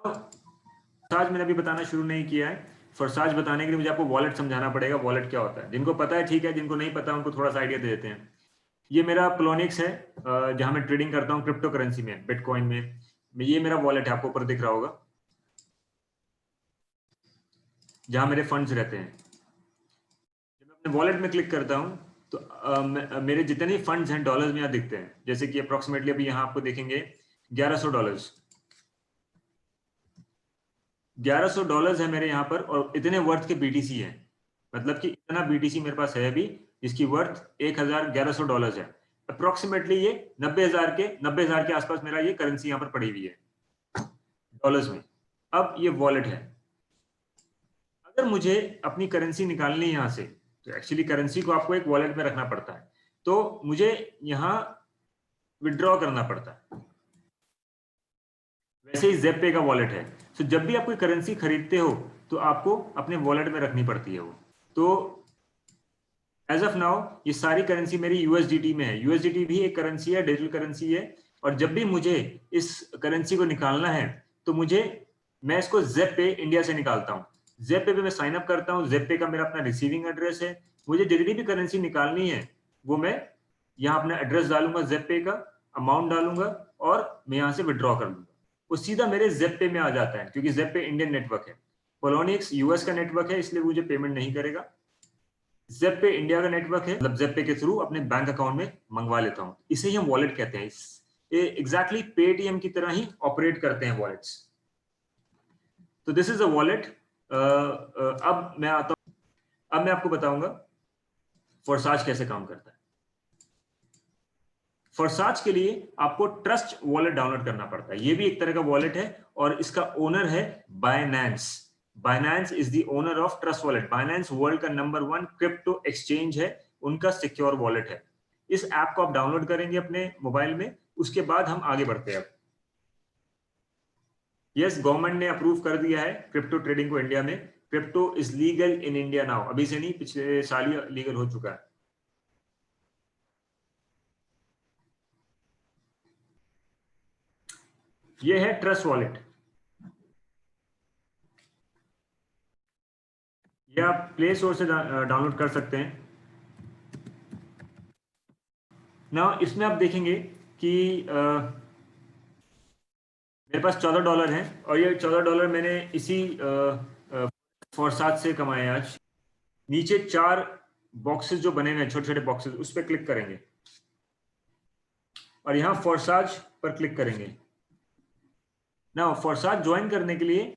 फॉरसाज मैंने अभी बताना शुरू नहीं किया है। फॉरसाज बताने के लिए मुझे आपको वॉलेट समझाना पड़ेगा, वॉलेट क्या होता है। जिनको पता है ठीक है, जिनको नहीं पता उनको थोड़ा सा आइडिया दे देते हैं। ये मेरा प्लोनिक्स है, जहां मैं ट्रेडिंग करता हूँ क्रिप्टो करेंसी में, बिटकॉइन में। ये मेरा वॉलेट है, आपको ऊपर दिख रहा होगा, जहां मेरे फंड्स रहते हैं। जब मैं अपने वॉलेट में क्लिक करता हूं तो मेरे जितने फंड्स हैं डॉलर्स में यहाँ दिखते हैं। जैसे कि अप्रोक्सीमेटली अभी यहाँ आपको देखेंगे $1100, $1100 है मेरे यहाँ पर, और इतने वर्थ के बीटीसी है। मतलब कि इतना बीटीसी मेरे पास है अभी, जिसकी वर्थ $1100 है। अप्रोक्सीमेटली ये 90,000 के आसपास मेरा ये करेंसी यहाँ पर पड़ी हुई है डॉलर्स में। अब ये वॉलेट है, अगर मुझे अपनी करेंसी निकालनी है यहाँ से, तो एक्चुअली करेंसी को आपको एक वॉलेट में रखना पड़ता है, तो मुझे यहाँ विड्रॉ करना पड़ता है। वैसे ही ज़ेप्पे का वॉलेट है। तो जब भी आप कोई करेंसी खरीदते हो तो आपको अपने वॉलेट में रखनी पड़ती है वो। तो एज ऑफ नाउ ये सारी करेंसी मेरी यूएसडीटी में है। यूएसडीटी भी एक करेंसी है, डिजिटल करेंसी है। और जब भी मुझे इस करेंसी को निकालना है तो मैं इसको ज़ेप्पे इंडिया से निकालता हूँ। ज़ेप्पे पे मैं साइन अप करता हूँ, ज़ेप्पे का मेरा अपना रिसीविंग एड्रेस है। मुझे जितनी भी करेंसी निकालनी है वो मैं यहाँ अपना एड्रेस डालूंगा, ज़ेप्पे का अमाउंट डालूंगा और मैं यहाँ से विड्रॉ कर लूंगा। वो सीधा मेरे ज़ेप्पे में आ जाता है, क्योंकि ज़ेप्पे इंडियन नेटवर्क है। पोलोनिक्स यूएस का नेटवर्क है, इसलिए मुझे पेमेंट नहीं करेगा। ज़ेप्पे इंडिया का नेटवर्क है, मतलब ज़ेप्पे के थ्रू अपने बैंक अकाउंट में मंगवा लेता हूँ। इसे ही हम वॉलेट कहते हैं। ये एग्जैक्टली पेटीएम की तरह ही ऑपरेट करते हैं वॉलेट्स। तो दिस इज अ वॉलेट। अब मैं आता हूँ, अब मैं आपको बताऊंगा फॉरसाज कैसे काम करता है। फॉरसाज के लिए आपको ट्रस्ट वॉलेट डाउनलोड करना पड़ता है। ये भी एक तरह का वॉलेट है और इसका ओनर है Binance. Binance is the owner of trust Wallet. Binance world का नंबर 1 क्रिप्टो एक्सचेंज है, उनका सिक्योर वॉलेट है। इस ऐप को आप डाउनलोड करेंगे अपने मोबाइल में, उसके बाद हम आगे बढ़ते हैं। यस, गवर्नमेंट ने अप्रूव कर दिया है क्रिप्टो ट्रेडिंग को इंडिया में। Crypto is legal in India now. अभी से नहीं, पिछले साल ही लीगल हो चुका है। ये है ट्रस्ट वॉलेट। ये आप प्ले स्टोर से डाउनलोड कर सकते हैं ना। इसमें आप देखेंगे कि मेरे पास $14 हैं, और ये $14 मैंने इसी फॉरसाज से कमाए आज। नीचे 4 बॉक्सेस जो बने हुए हैं, छोटे छोटे बॉक्सेस, उस पर क्लिक करेंगे और यहाँ फॉरसाज पर क्लिक करेंगे ना। फॉरसाज ज्वाइन करने के लिए,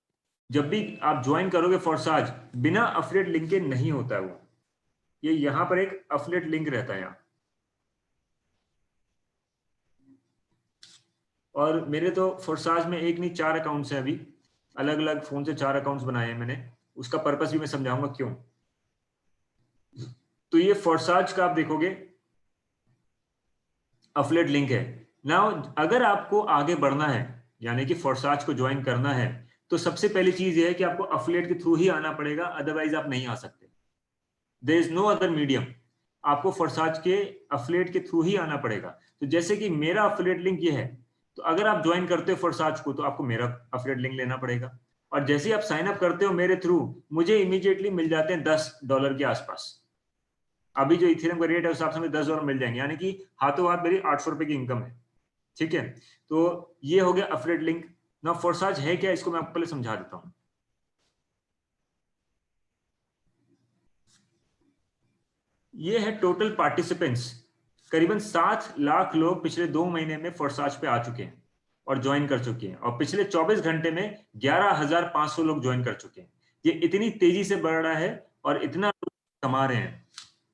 जब भी आप ज्वाइन करोगे फॉरसाज, बिना अफिलिएट लिंक के नहीं होता है वो। ये यहाँ पर एक अफिलिएट लिंक रहता है यहाँ। और मेरे तो फॉरसाज में एक नहीं 4 अकाउंट्स हैं अभी। अलग अलग फोन से 4 अकाउंट्स बनाए हैं मैंने। उसका पर्पस भी मैं समझाऊंगा क्यों। तो ये फॉरसाज का आप देखोगे अफिलिएट लिंक है ना। अगर आपको आगे बढ़ना है, यानी कि फॉरसाज को ज्वाइन करना है, तो सबसे पहली चीज ये है कि आपको अफिलिएट के थ्रू ही आना पड़ेगा, अदरवाइज आप नहीं आ सकते। There is no other medium. आपको फॉरसाज के अफिलिएट के थ्रू ही आना पड़ेगा। तो जैसे कि मेरा अफिलिएट लिंक ये है, तो अगर आप ज्वाइन करते हो फॉरसाज को, तो आपको मेरा अफिलिएट लिंक लेना पड़ेगा। और जैसे ही आप साइन अप करते हो मेरे थ्रू, मुझे इमीडिएटली मिल जाते हैं $10 के आसपास। अभी जो इथेरियम का रेट है उस हिसाब से हमें $10 मिल जाएंगे, यानी कि हाथों हाथ मेरी ₹800 की इनकम है। ठीक है, तो ये हो गया अफिलिएट लिंक ना। फॉरसाज है क्या, इसको मैं आपको पहले समझा देता हूं। ये है टोटल पार्टिसिपेंट्स। करीबन 7 लाख लोग पिछले 2 महीने में फॉरसाज पे आ चुके हैं और ज्वाइन कर चुके हैं। और पिछले 24 घंटे में 11,500 लोग ज्वाइन कर चुके हैं। ये इतनी तेजी से बढ़ रहा है और इतना कमा रहे हैं।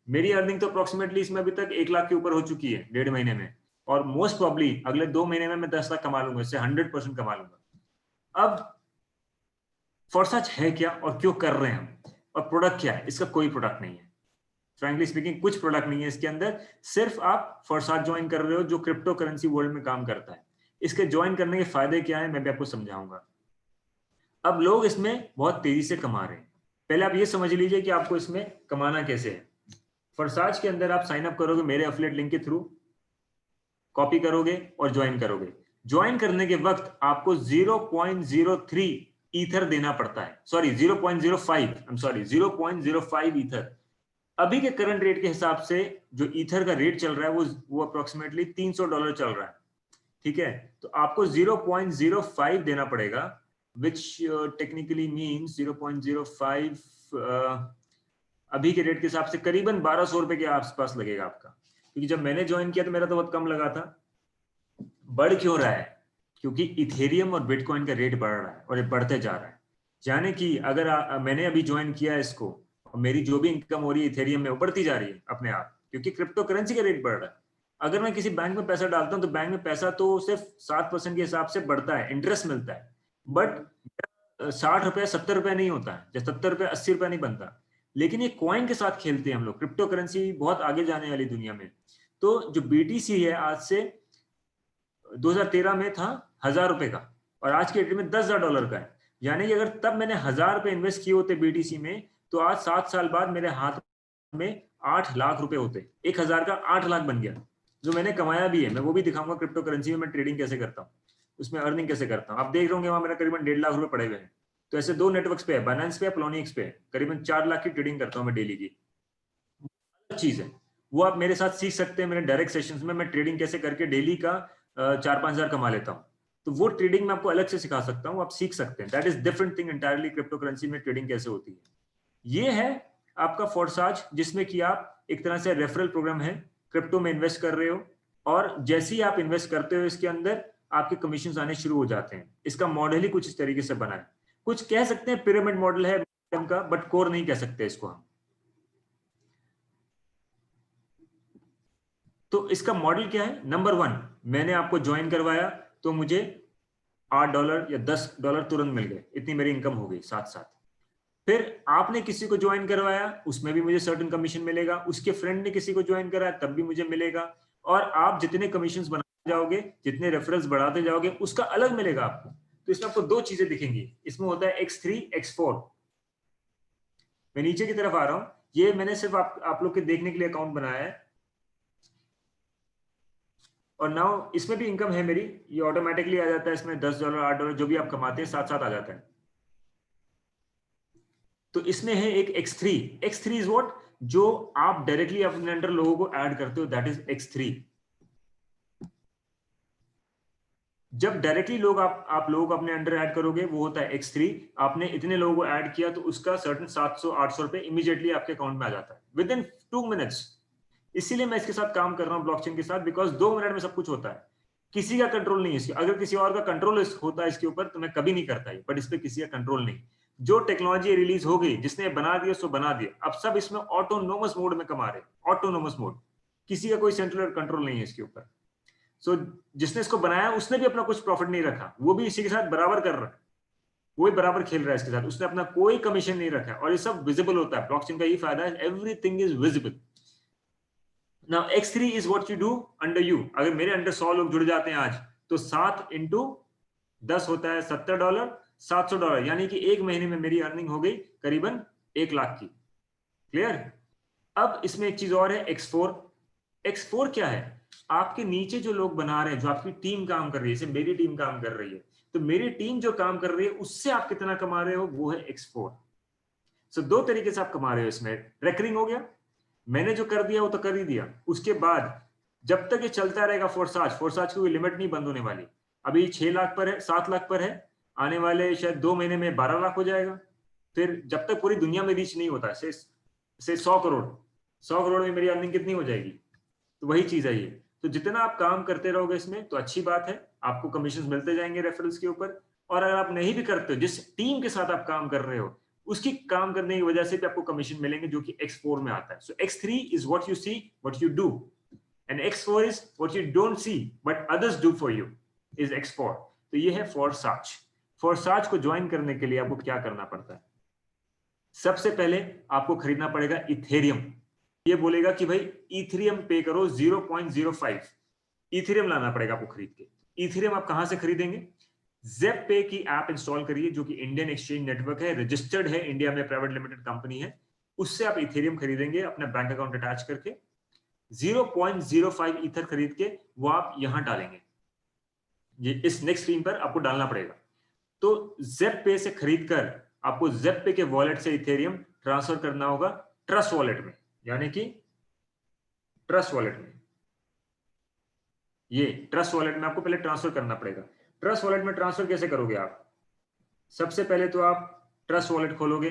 मेरी अर्निंग तो अप्रोक्सीमेटली इसमें अभी तक 1 लाख के ऊपर हो चुकी है 1.5 महीने में। और मोस्ट प्रॉब्ली अगले 2 महीने में मैं 10 लाख कमा लूंगा, इससे 100% कमा लूंगा। अब फॉरसाच है क्या और क्यों कर रहे हैं हम, और प्रोडक्ट क्या है? इसका कोई प्रोडक्ट नहीं है, फ्रैंकली स्पीकिंग कुछ प्रोडक्ट नहीं है इसके अंदर। सिर्फ आप फॉरसाच ज्वाइन कर रहे हो जो क्रिप्टो करेंसी वर्ल्ड में काम करता है। इसके ज्वाइन करने के फायदे क्या है मैं भी आपको समझाऊंगा। अब लोग इसमें बहुत तेजी से कमा रहे हैं। पहले आप ये समझ लीजिए कि आपको इसमें कमाना कैसे है। फॉरसाच के अंदर आप साइन अप करोगे मेरे एफिलिएट लिंक के थ्रू, कॉपी करोगे और ज्वाइन करोगे। ज्वाइन करने के वक्त आपको 0.03 ईथर देना पड़ता है, सॉरी 0.05 ईथर। अभी के करंट रेट के हिसाब से जो ईथर का रेट चल रहा है वो अप्रोक्सीमेटली $300 चल रहा है, ठीक है। तो आपको 0.05 देना पड़ेगा, which technically means 0.05 अभी के रेट के हिसाब से करीबन 1200 रुपए के आसपास लगेगा आपका। क्योंकि जब मैंने ज्वाइन किया तो मेरा तो बहुत कम लगा था। बढ़ क्यों रहा है? क्योंकि इथेरियम और बिटकॉइन का रेट बढ़ रहा है और ये बढ़ते जा रहा है। यानी कि अगर मैंने अभी ज्वाइन किया इसको और मेरी जो भी इनकम हो रही है इथेरियम में वो बढ़ती जा रही है अपने आप, क्योंकि क्रिप्टो करेंसी का रेट बढ़ रहा है। अगर मैं किसी बैंक में पैसा डालता हूं तो बैंक में पैसा तो सिर्फ 7% के हिसाब से बढ़ता है, इंटरेस्ट मिलता है, बट 60 रुपए 70 रुपए नहीं होता है, जैसे 70 रुपए 80 रुपए नहीं बनता। लेकिन ये कॉइन के साथ खेलते हैं हम लोग, क्रिप्टो करेंसी बहुत आगे जाने वाली दुनिया में। तो जो बीटीसी है आज से 2013 में था 1000 रुपए का और आज के डेट में $10,000 का है। यानी कि अगर तब मैंने 1000 रुपए इन्वेस्ट किए होते बीटीसी में तो आज 7 साल बाद मेरे हाथ में 8 लाख रुपए होते। 1000 का 8 लाख बन गया, जो मैंने कमाया भी है। मैं वो भी दिखाऊंगा क्रिप्टो करेंसी में मैं ट्रेडिंग कैसे करता हूँ, उसमें अर्निंग कैसे करता हूँ। आप देख रहे होंगे वहां मेरा करीबन 1.5 लाख रुपए पड़े हुए हैं। तो ऐसे 2 नेटवर्क्स पे है, बाइनेंस पे, प्लोनिक्स पे, करीबन 4 लाख की ट्रेडिंग करता हूँ मैं डेली की। चीज है वो आप मेरे साथ सीख सकते हैं। मेरे डायरेक्ट सेशंस में मैं ट्रेडिंग कैसे करके डेली का 4-5 हजार कमा लेता हूँ। तो वो ट्रेडिंग मैं आपको अलग से सिखा सकता हूँ, आप सीख सकते हैं। That is different thing entirely, crypto currency में ट्रेडिंग कैसे होती है। ये है आपका फॉरसाच, जिसमें कि आप एक तरह से रेफरल प्रोग्राम है, क्रिप्टो में इन्वेस्ट कर रहे हो और जैसे ही आप इन्वेस्ट करते हो इसके अंदर आपके कमीशन आने शुरू हो जाते हैं। इसका मॉडल ही कुछ इस तरीके से बना है, कुछ कह सकते हैं पिरामिड मॉडल है का, बट कोर नहीं कह सकते इसको हम। तो इसका मॉडल क्या है? नंबर 1, मैंने आपको ज्वाइन करवाया तो मुझे $8 या $10 तुरंत मिल गए, इतनी मेरी इनकम हो गई साथ साथ। फिर आपने किसी को ज्वाइन करवाया, उसमें भी मुझे सर्टेन कमीशन मिलेगा। उसके फ्रेंड ने किसी को ज्वाइन कराया, तब भी मुझे मिलेगा। और आप जितने कमीशंस बनाते जाओगे, जितने रेफरल्स बढ़ाते जाओगे, उसका अलग मिलेगा आपको। तो इसमें आपको 2 चीजें दिखेंगी। इसमें होता है X3 X4। मैं नीचे की तरफ आ रहा हूं, ये मैंने सिर्फ आप लोग के देखने के लिए अकाउंट बनाया है। और नाउ इसमें भी इनकम है मेरी, ये ऑटोमेटिकली आ जाता है। इसमें $10 $8 जो भी आप कमाते हैं साथ साथ आ जाता है। तो इसमें है एक X3। X3 is what? जो आप डायरेक्टली अपने अंडर लोगों को ऐड करते हो, दैट इज X3। जब डायरेक्टली लोग आप लोगों को अपने अंडर ऐड करोगे, वो होता है X3। आपने इतने लोगों को ऐड किया तो उसका सर्टेन 700-800 रुपए इमीडिएटली आपके अकाउंट में आ जाता है विद इन 2 मिनट्स। इसीलिए मैं इसके साथ काम कर रहा हूं, ब्लॉकचेन के साथ, बिकॉज 2 मिनट में सब कुछ होता है। किसी का कंट्रोल नहीं है इसकी। अगर किसी और का कंट्रोल होता है इसके ऊपर तो मैं कभी नहीं करता, बट इस पर किसी का कंट्रोल नहीं। जो टेक्नोलॉजी रिलीज हो गई, जिसने बना दिया सो बना दिया। अब सब इसमें ऑटोनोमस मोड में कमा रहे, ऑटोनोमस मोड। किसी का कोई सेंट्रल कंट्रोल नहीं है इसके ऊपर। सो जिसने इसको बनाया उसने भी अपना कुछ प्रॉफिट नहीं रखा, वो भी इसी के साथ बराबर कर रहा है, वो भी बराबर खेल रहा है इसके साथ। उसने अपना कोई कमीशन नहीं रखा और ये सब विजिबल होता है। ब्लॉकचेन का ये फायदा है, everything is visible. Now X3 is what you do under you। अगर मेरे अंडर 100 लोग जुड़ जाते हैं आज, तो 7 into 10 होता है $70, $700। यानी कि एक महीने में मेरी अर्निंग हो गई करीबन 1 लाख की। क्लियर? अब इसमें एक चीज और है, X4। X4 क्या है? आपके नीचे जो लोग बना रहे हैं, जो आपकी टीम काम कर रही है, जैसे मेरी टीम काम कर रही है, तो मेरी टीम जो काम कर रही है उससे आप कितना कमा रहे हो, वो है X4। सो 2 तरीके से आप कमा रहे हो इसमें। रेकरिंग हो गया, मैंने जो कर दिया वो तो कर ही दिया। उसके बाद जब तक ये चलता रहेगा फॉरसाच की कोई लिमिट नहीं बंद होने वाली। अभी 6 लाख पर है, 7 लाख पर है, आने वाले शायद 2 महीने में 12 लाख हो जाएगा। फिर जब तक पूरी दुनिया में रीच नहीं होता, से 100 करोड़ में मेरी अर्निंग कितनी हो जाएगी? तो वही चीज है ये। तो जितना आप काम करते रहोगे इसमें तो अच्छी बात है, आपको कमीशन मिलते जाएंगे रेफरल्स के ऊपर। और अगर आप नहीं भी करते हो, जिस टीम के साथ आप काम कर रहे हो उसकी काम करने की वजह से भी आपको कमीशन मिलेंगे, जो कि X4 में आता है। So X3 is what you see, what you do, and X4 is what you don't see but others do for you, is X4। तो ये है फॉरसाच। फोरसाज को ज्वाइन करने के लिए आपको क्या करना पड़ता है? सबसे पहले आपको खरीदना पड़ेगा इथेरियम। ये बोलेगा कि भाई इथेरियम पे करो 0.05 इथेरियम लाना पड़ेगा आपको खरीद के। इथेरियम आप कहां से खरीदेंगे? जेप पे की ऐप इंस्टॉल करिए, जो कि इंडियन एक्सचेंज नेटवर्क है, रजिस्टर्ड है इंडिया में, प्राइवेट लिमिटेड कंपनी है। उससे आप इथेरियम खरीदेंगे अपना बैंक अकाउंट अटैच करके। 0.05 ईथर खरीद के वो आप यहां डालेंगे, ये इस नेक्स्ट स्क्रीन पर आपको डालना पड़ेगा। तो जेप पे से खरीद कर आपको जेप पे के वॉलेट से इथेरियम ट्रांसफर करना होगा ट्रस्ट वॉलेट में, यानी कि ट्रस्ट वॉलेट में, ये ट्रस्ट वॉलेट में आपको पहले ट्रांसफर करना पड़ेगा। ट्रस्ट वॉलेट में ट्रांसफर कैसे करोगे आप? सबसे पहले तो आप ट्रस्ट वॉलेट खोलोगे।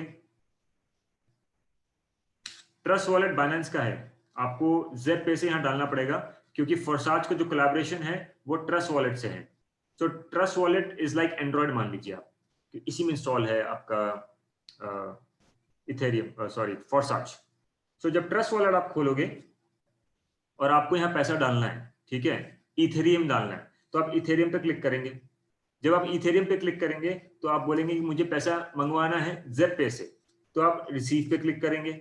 ट्रस्ट वॉलेट बाइनेंस का है, आपको जेप पे से यहां डालना पड़ेगा, क्योंकि फोरसाज का जो कोलैबोरेशन है वो ट्रस्ट वॉलेट से है। तो trust wallet is like Android मान लीजिए आप, इसी में इंस्टॉल है आपका इथेरियम, सॉरी फोरसाज। तो जब ट्रस्ट वॉलेट आप खोलोगे और आपको यहाँ पैसा डालना है, ठीक है, इथेरियम डालना है, तो आप इथेरियम पे क्लिक करेंगे। जब आप इथेरियम पे क्लिक करेंगे तो आप बोलेंगे कि मुझे पैसा मंगवाना है जेप पे से, तो आप रिसीव पे क्लिक करेंगे।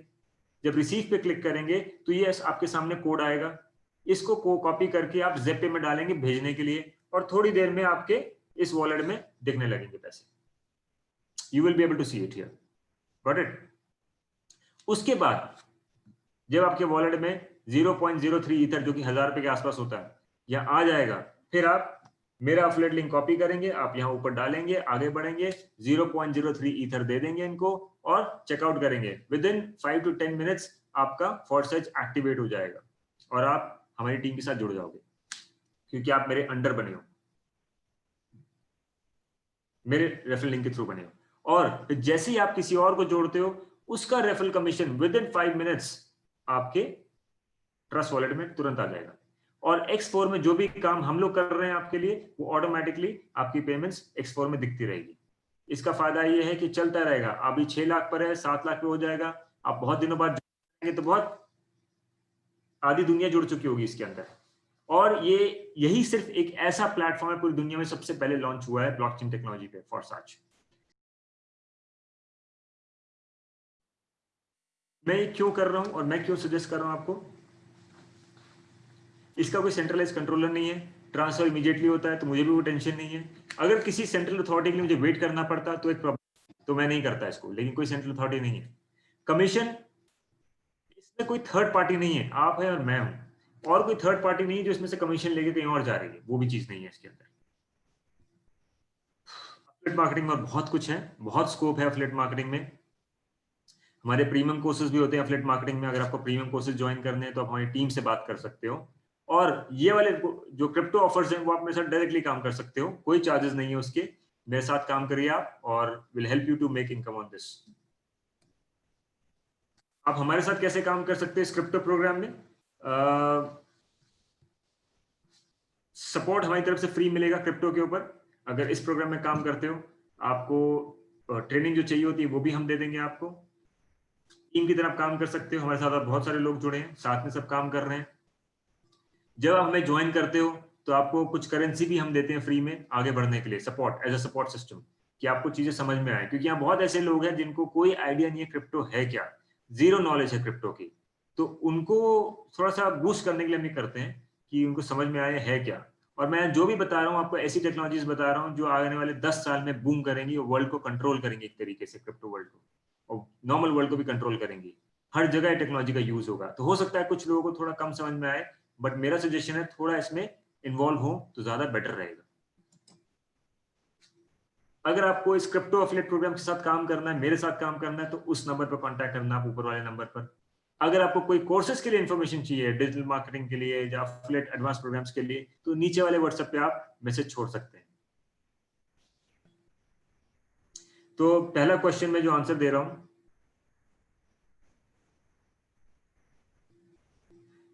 जब रिसीव पे क्लिक करेंगे तो ये आपके सामने कोड आएगा, इसको कॉपी करके आप जेप पे में डालेंगे भेजने के लिए, और थोड़ी देर में आपके इस वॉलेट में दिखने लगेंगे पैसे। You will be able to see it here, got it? उसके बाद जब आपके वॉलेट में 0.03 ईथर, जो कि 1000 रुपए के आसपास होता है, यह आ जाएगा, फिर आप मेरा अफिलिएट लिंक कॉपी करेंगे, आप यहां ऊपर डालेंगे, आगे बढ़ेंगे, 0.03 ईथर दे देंगे इनको और चेकआउट करेंगे। विद इन 5 to 10 मिनट्स आपका फोरसाज एक्टिवेट हो जाएगा और आप हमारी टीम के साथ जुड़ जाओगे, क्योंकि आप मेरे अंडर बने हो, मेरे रेफरल लिंक के थ्रू बने हो। और फिर जैसे ही आप किसी और को जोड़ते हो, उसका referral commission with in 5 minutes आपके ट्रस्ट वॉलेट में तुरंत आ जाएगा। और X4 में जो भी काम हम लोग कर रहे हैं आपके लिए, वो ऑटोमेटिकली आपकी पेमेंट्स X4 में दिखती रहेगी। इसका फायदा ये है कि चलता रहेगा। अभी 6 लाख पर है, 7 लाख पे हो जाएगा, आप बहुत दिनों बाद जुड़ेंगे तो बहुत आधी दुनिया जुड़ चुकी होगी इसके अंदर। और ये यही सिर्फ एक ऐसा प्लेटफॉर्म है पूरी दुनिया में सबसे पहले लॉन्च हुआ है ब्लॉकचेन टेक्नोलॉजी पे, फोरसाज। मैं क्यों कर रहा हूं और मैं क्यों सजेस्ट कर रहा हूं आपको? इसका कोई सेंट्रलाइज कंट्रोलर नहीं है, ट्रांसफर इमीडिएटली होता है, तो मुझे भी वो टेंशन नहीं है। अगर किसी सेंट्रल अथॉरिटी के लिए मुझे वेट करना पड़ता तो एक प्रॉब्लम, तो मैं नहीं करता इसको, लेकिन कोई सेंट्रल अथॉरिटी नहीं है। कमीशन, इसमें कोई थर्ड पार्टी नहीं है, आप है और मैं हूं, और कोई थर्ड पार्टी नहीं है जो इसमें से कमीशन लेके कहीं और जा रही है, वो भी चीज नहीं है इसके अंदर। एफिलिएट मार्केटिंग में बहुत कुछ है, बहुत स्कोप है एफिलिएट मार्केटिंग में। हमारे प्रीमियम कोर्सेज भी होते हैं एफिलिएट मार्केटिंग में। अगर आपको प्रीमियम कोर्सेज ज्वाइन करने हैं तो आप हमारी टीम से बात कर सकते हो। और ये वाले जो क्रिप्टो ऑफर्स हैं वो आप मेरे साथ डायरेक्टली काम कर सकते हो, कोई चार्जेस नहीं है उसके। मेरे साथ काम करिए आप और will help you to make income on this. आप हमारे साथ कैसे काम कर सकते हैं इस क्रिप्टो प्रोग्राम में? सपोर्ट हमारी तरफ से फ्री मिलेगा क्रिप्टो के ऊपर। अगर इस प्रोग्राम में काम करते हो, आपको ट्रेनिंग जो चाहिए होती है वो भी हम दे देंगे आपको। टीम की तरफ काम कर सकते हो, हमारे साथ आप बहुत सारे लोग जुड़े हैं, साथ में सब काम कर रहे हैं। जब आप हमें ज्वाइन करते हो तो आपको कुछ करेंसी भी हम देते हैं फ्री में आगे बढ़ने के लिए, support, as a support system, कि आपको चीजें समझ में आए। क्योंकि यहाँ बहुत ऐसे लोग हैं जिनको कोई आइडिया नहीं है क्रिप्टो है क्या, जीरो नॉलेज है क्रिप्टो की। तो उनको थोड़ा सा बूस्ट करने के लिए हम ये करते हैं कि उनको समझ में आए है क्या। और मैं जो भी बता रहा हूँ आपको, ऐसी टेक्नोलॉजीज बता रहा हूँ जो आने वाले 10 साल में बूम करेंगी और वर्ल्ड को कंट्रोल करेंगी एक तरीके से, क्रिप्टो वर्ल्ड को, और नॉर्मल वर्ल्ड को भी कंट्रोल करेंगी। हर जगह टेक्नोलॉजी का यूज होगा। तो हो सकता है कुछ लोगों को थोड़ा कम समझ में आए, बट मेरा सजेशन है थोड़ा इसमें इन्वॉल्व हो तो ज्यादा बेटर रहेगा। अगर आपको इस क्रिप्टो एफिलिएट प्रोग्राम के साथ काम करना है, मेरे साथ काम करना है, तो उस नंबर पर कांटेक्ट करना, आप ऊपर वाले नंबर पर। अगर आपको कोई कोर्सेज के लिए इंफॉर्मेशन चाहिए, डिजिटल मार्केटिंग के लिए या एफिलिएट एडवांस प्रोग्राम्स के लिए, तो नीचे वाले व्हाट्सएप पे आप मैसेज छोड़ सकते हैं। तो पहला क्वेश्चन में जो आंसर दे रहा हूं,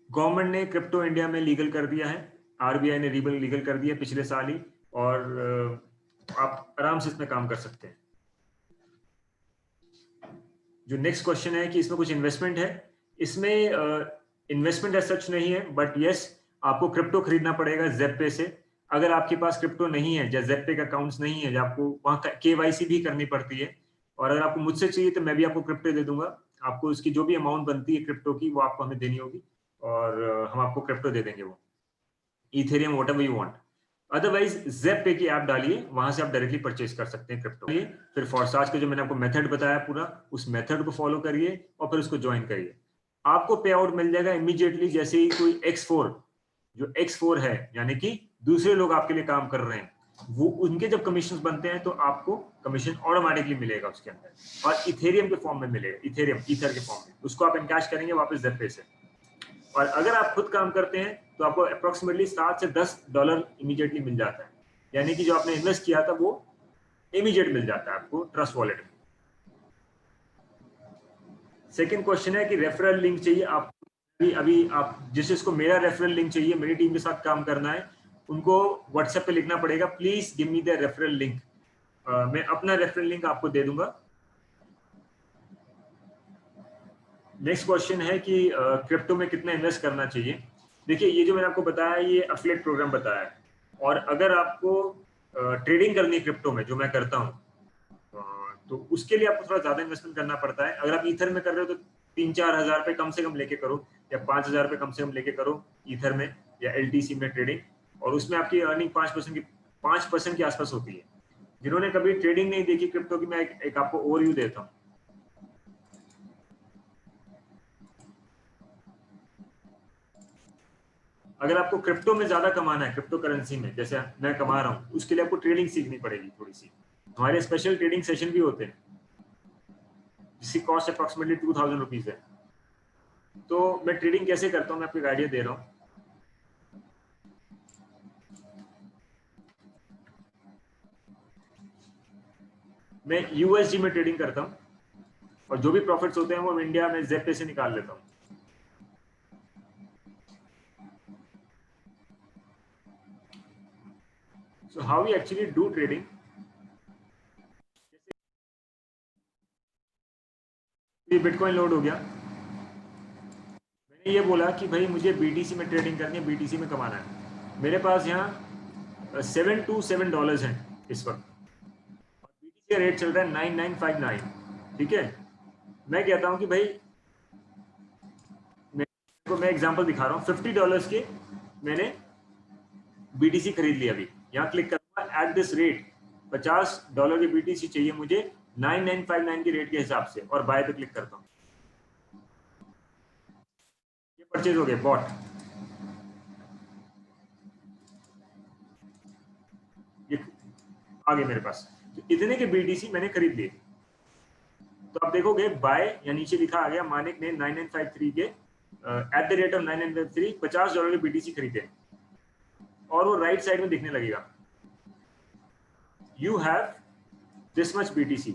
गवर्नमेंट ने क्रिप्टो इंडिया में लीगल कर दिया है, आरबीआई ने लीगल कर दिया पिछले साल ही, और आप आराम से इसमें काम कर सकते हैं। जो नेक्स्ट क्वेश्चन है कि इसमें कुछ इन्वेस्टमेंट है, इसमें इन्वेस्टमेंट एज सच नहीं है, बट यस आपको क्रिप्टो खरीदना पड़ेगा जेप पे से। अगर आपके पास क्रिप्टो नहीं है, जैसे ज़ेड पे का अकाउंट्स नहीं है, आपको वहाँ केवाईसी भी करनी पड़ती है, और अगर आपको मुझसे चाहिए तो मैं भी आपको क्रिप्टो दे दूंगा। आपको उसकी जो भी अमाउंट बनती है क्रिप्टो की वो आपको हमें देनी होगी, और हम आपको क्रिप्टो दे देंगे, वो Ethereum whatever you want. Otherwise Z पे की ऐप डालिए, वहां से आप डायरेक्टली परचेज कर सकते हैं क्रिप्टो। फिर फॉरसाज का जो मैंने आपको मेथड बताया पूरा, उस मेथड को फॉलो करिए और फिर उसको ज्वाइन करिए। आपको पे आउट मिल जाएगा इमीडिएटली, जैसे ही कोई X4, जो X4 है यानी कि दूसरे लोग आपके लिए काम कर रहे हैं, वो उनके जब कमीशन बनते हैं तो आपको कमीशन ऑटोमेटिकली मिलेगा उसके अंदर, और इथेरियम के फॉर्म में मिलेगा, इथेरियम ईथर के फॉर्म में, उसको आप इनकैश करेंगे वापस ज़ेड पे से। और अगर आप खुद काम करते हैं तो आपको अप्रोक्सीमेटली $7 से $10 इमीडिएटली मिल जाता है, यानी कि जो आपने इन्वेस्ट किया था वो इमीडिएट मिल जाता है आपको ट्रस्ट वॉलेट में। सेकंड क्वेश्चन है कि रेफरल लिंक चाहिए आप। अभी आप जिसको मेरा रेफरल लिंक चाहिए, मेरी टीम के साथ काम करना है, उनको व्हाट्सएप पे लिखना पड़ेगा, please give me the referral link. मैं अपना रेफरल लिंक आपको दे दूंगा। नेक्स्ट क्वेश्चन है कि क्रिप्टो में कितना इन्वेस्ट करना चाहिए। देखिए, ये जो मैंने आपको बताया ये एफिलिएट प्रोग्राम बताया है, और अगर आपको ट्रेडिंग करनी है क्रिप्टो में, जो मैं करता हूँ, तो उसके लिए आपको थोड़ा ज्यादा इन्वेस्टमेंट करना पड़ता है। अगर आप ईथर में कर रहे हो तो 3-4 हजार रुपए कम से कम लेके करो, या 5,000 रुपए कम से कम लेके करो ईथर में या एलटीसी में ट्रेडिंग, और उसमें आपकी अर्निंग 5% के आसपास होती है। जिन्होंने कभी ट्रेडिंग नहीं देखी क्रिप्टो की, मैं एक आपको ओवरव्यू देता हूँ। अगर आपको क्रिप्टो में ज्यादा कमाना है, क्रिप्टो करेंसी में जैसे मैं कमा रहा हूँ, उसके लिए आपको ट्रेडिंग सीखनी पड़ेगी थोड़ी सी। हमारे स्पेशल ट्रेडिंग सेशन भी होते हैं जिसकी कॉस्ट अप्रोक्सीमेटली 2,000 रुपीज है। तो मैं ट्रेडिंग कैसे करता हूँ मैं आपको एक आइडिया दे रहा हूँ। मैं यूएसडी में ट्रेडिंग करता हूँ, और जो भी प्रॉफिट्स होते हैं वो इंडिया में ज़ेड पे से निकाल लेता हूँ। So how we actually do trading? ये बिटकॉइन लोड हो गया, मैंने ये बोला कि भाई मुझे बीटीसी में ट्रेडिंग करनी है, बीटीसी में कमाना है। मेरे पास यहाँ $727 हैं इस वक्त, और बीटीसी का रेट चल रहा है 9959। ठीक है, मैं कहता हूँ कि भाई मैं एग्जांपल दिखा रहा हूँ, $50 के मैंने बीटीसी खरीद लिया। अभी यहाँ क्लिक करूंगा एट दिस रेट, $50 की बीटीसी चाहिए मुझे 9959 के रेट के हिसाब से, और बाय पे क्लिक करता हूँ। ये परचेज हो गए, बॉट। ये आ गए मेरे पास, तो इतने के बीटीसी मैंने खरीद लिए। तो आप देखोगे बाय, या नीचे लिखा आ गया मानिक ने 9953 के एट द रेट ऑफ 9953 $50 के बीटीसी खरीदे, और वो राइट साइड में दिखने लगेगा you have this much BTC.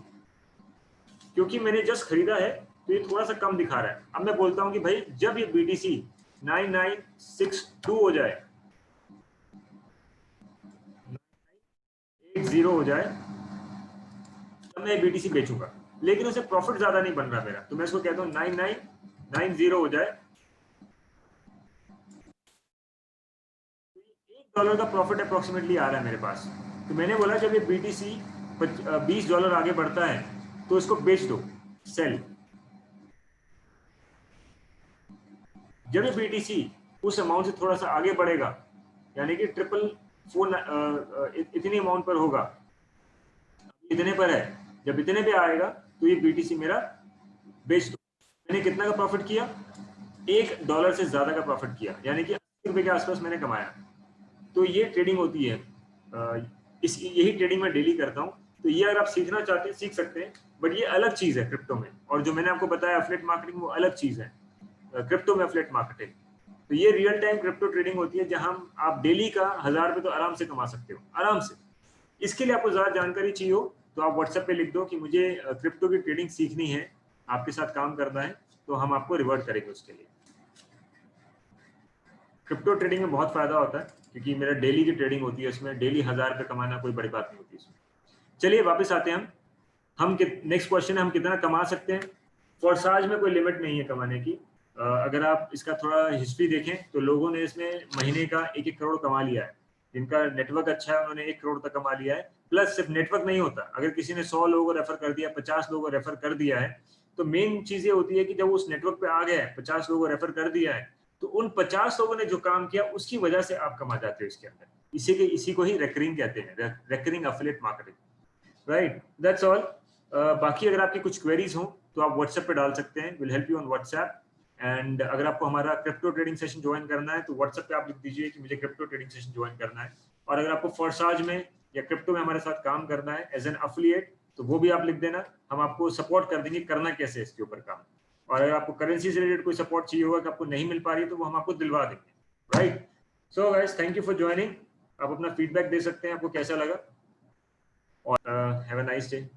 क्योंकि मैंने जस्ट खरीदा है तो ये थोड़ा सा कम दिखा रहा है। अब मैं बोलता हूं कि भाई जब ये बीटीसी 9962 हो जाए, 80 हो जाए, तब मैं बीटीसी बेचूंगा। लेकिन उसे प्रॉफिट ज्यादा नहीं बन रहा मेरा, तो मैं इसको कहता हूँ 9990 हो जाए, $1 का प्रॉफिट अप्रोक्सीमेटली आ रहा है मेरे पास। तो मैंने बोला जब ये बीटीसी $20 आगे बढ़ता है तो इसको बेच दो, सेल। जब ये बीटीसी उस अमाउंट से थोड़ा सा आगे बढ़ेगा, यानी कि 444 इतनी अमाउंट पर होगा, इतने पर है, जब इतने पे आएगा तो ये बीटीसी मेरा बेच दो। मैंने कितना का प्रॉफिट किया? $1 से ज्यादा का प्रॉफिट किया, यानी कि 80 रुपए के आसपास मैंने कमाया। तो ये ट्रेडिंग होती है। यही ट्रेडिंग मैं डेली करता हूँ। तो ये अगर आप सीखना चाहते हैं सीख सकते हैं, बट ये अलग चीज है क्रिप्टो में, और जो मैंने आपको बताया एफिलिएट मार्केटिंग वो अलग चीज है क्रिप्टो में, एफिलिएट मार्केटिंग। तो ये रियल टाइम क्रिप्टो ट्रेडिंग होती है जहां आप डेली का 1,000 रुपए तो आराम से कमा सकते हो, आराम से। इसके लिए आपको ज्यादा जानकारी चाहिए हो तो आप व्हाट्सएप पे लिख दो कि मुझे क्रिप्टो की ट्रेडिंग सीखनी है, आपके साथ काम करना है, तो हम आपको रिवर्ट करेंगे उसके लिए। क्रिप्टो ट्रेडिंग में बहुत फायदा होता है, क्योंकि मेरा डेली की ट्रेडिंग होती है, उसमें डेली 1,000 रुपए कमाना कोई बड़ी बात नहीं होती इसमें। चलिए वापस आते हैं हम नेक्स्ट क्वेश्चन है, हम कितना कमा सकते हैं। फॉरसाज में कोई लिमिट नहीं है कमाने की। अगर आप इसका थोड़ा हिस्ट्री देखें तो लोगों ने इसमें महीने का 1-1 करोड़ कमा लिया है। जिनका नेटवर्क अच्छा है उन्होंने 1 करोड़ तक कमा लिया है। प्लस सिर्फ नेटवर्क नहीं होता, अगर किसी ने 100 लोगों को रेफर कर दिया, 50 लोगों को रेफर कर दिया है, तो मेन चीज ये होती है कि जब उस नेटवर्क पे आ गया है, 50 लोगों को रेफर कर दिया है, तो उन 50 लोगों ने जो काम किया उसकी वजह से आप कमा जाते हो इसके अंदर। इसी को ही रेकरिंग कहते हैं, recurring affiliate marketing. Right, that's all. बाकी अगर आपकी कुछ क्वेरीज हो तो आप व्हाट्सएप पे डाल सकते हैं, will help you on WhatsApp. And अगर आपको हमारा क्रिप्टो ट्रेडिंग सेशन ज्वाइन करना है तो व्हाट्सएप पे आप लिख दीजिए कि मुझे क्रिप्टो ट्रेडिंग सेशन ज्वाइन करना है। और अगर आपको फोर्साज में या क्रिप्टो में हमारे साथ काम करना है एज एन एफिलिएट, तो वो भी आप लिख देना, हम आपको सपोर्ट कर देंगे करना कैसे इसके ऊपर काम। और अगर आपको करेंसी से रिलेटेड कोई सपोर्ट चाहिए होगा कि आपको नहीं मिल पा रही तो वो हम आपको दिलवा देंगे। Right, so guys thank you for joining. आप अपना फीडबैक दे सकते हैं आपको कैसा लगा, और हैव अ नाइस डे।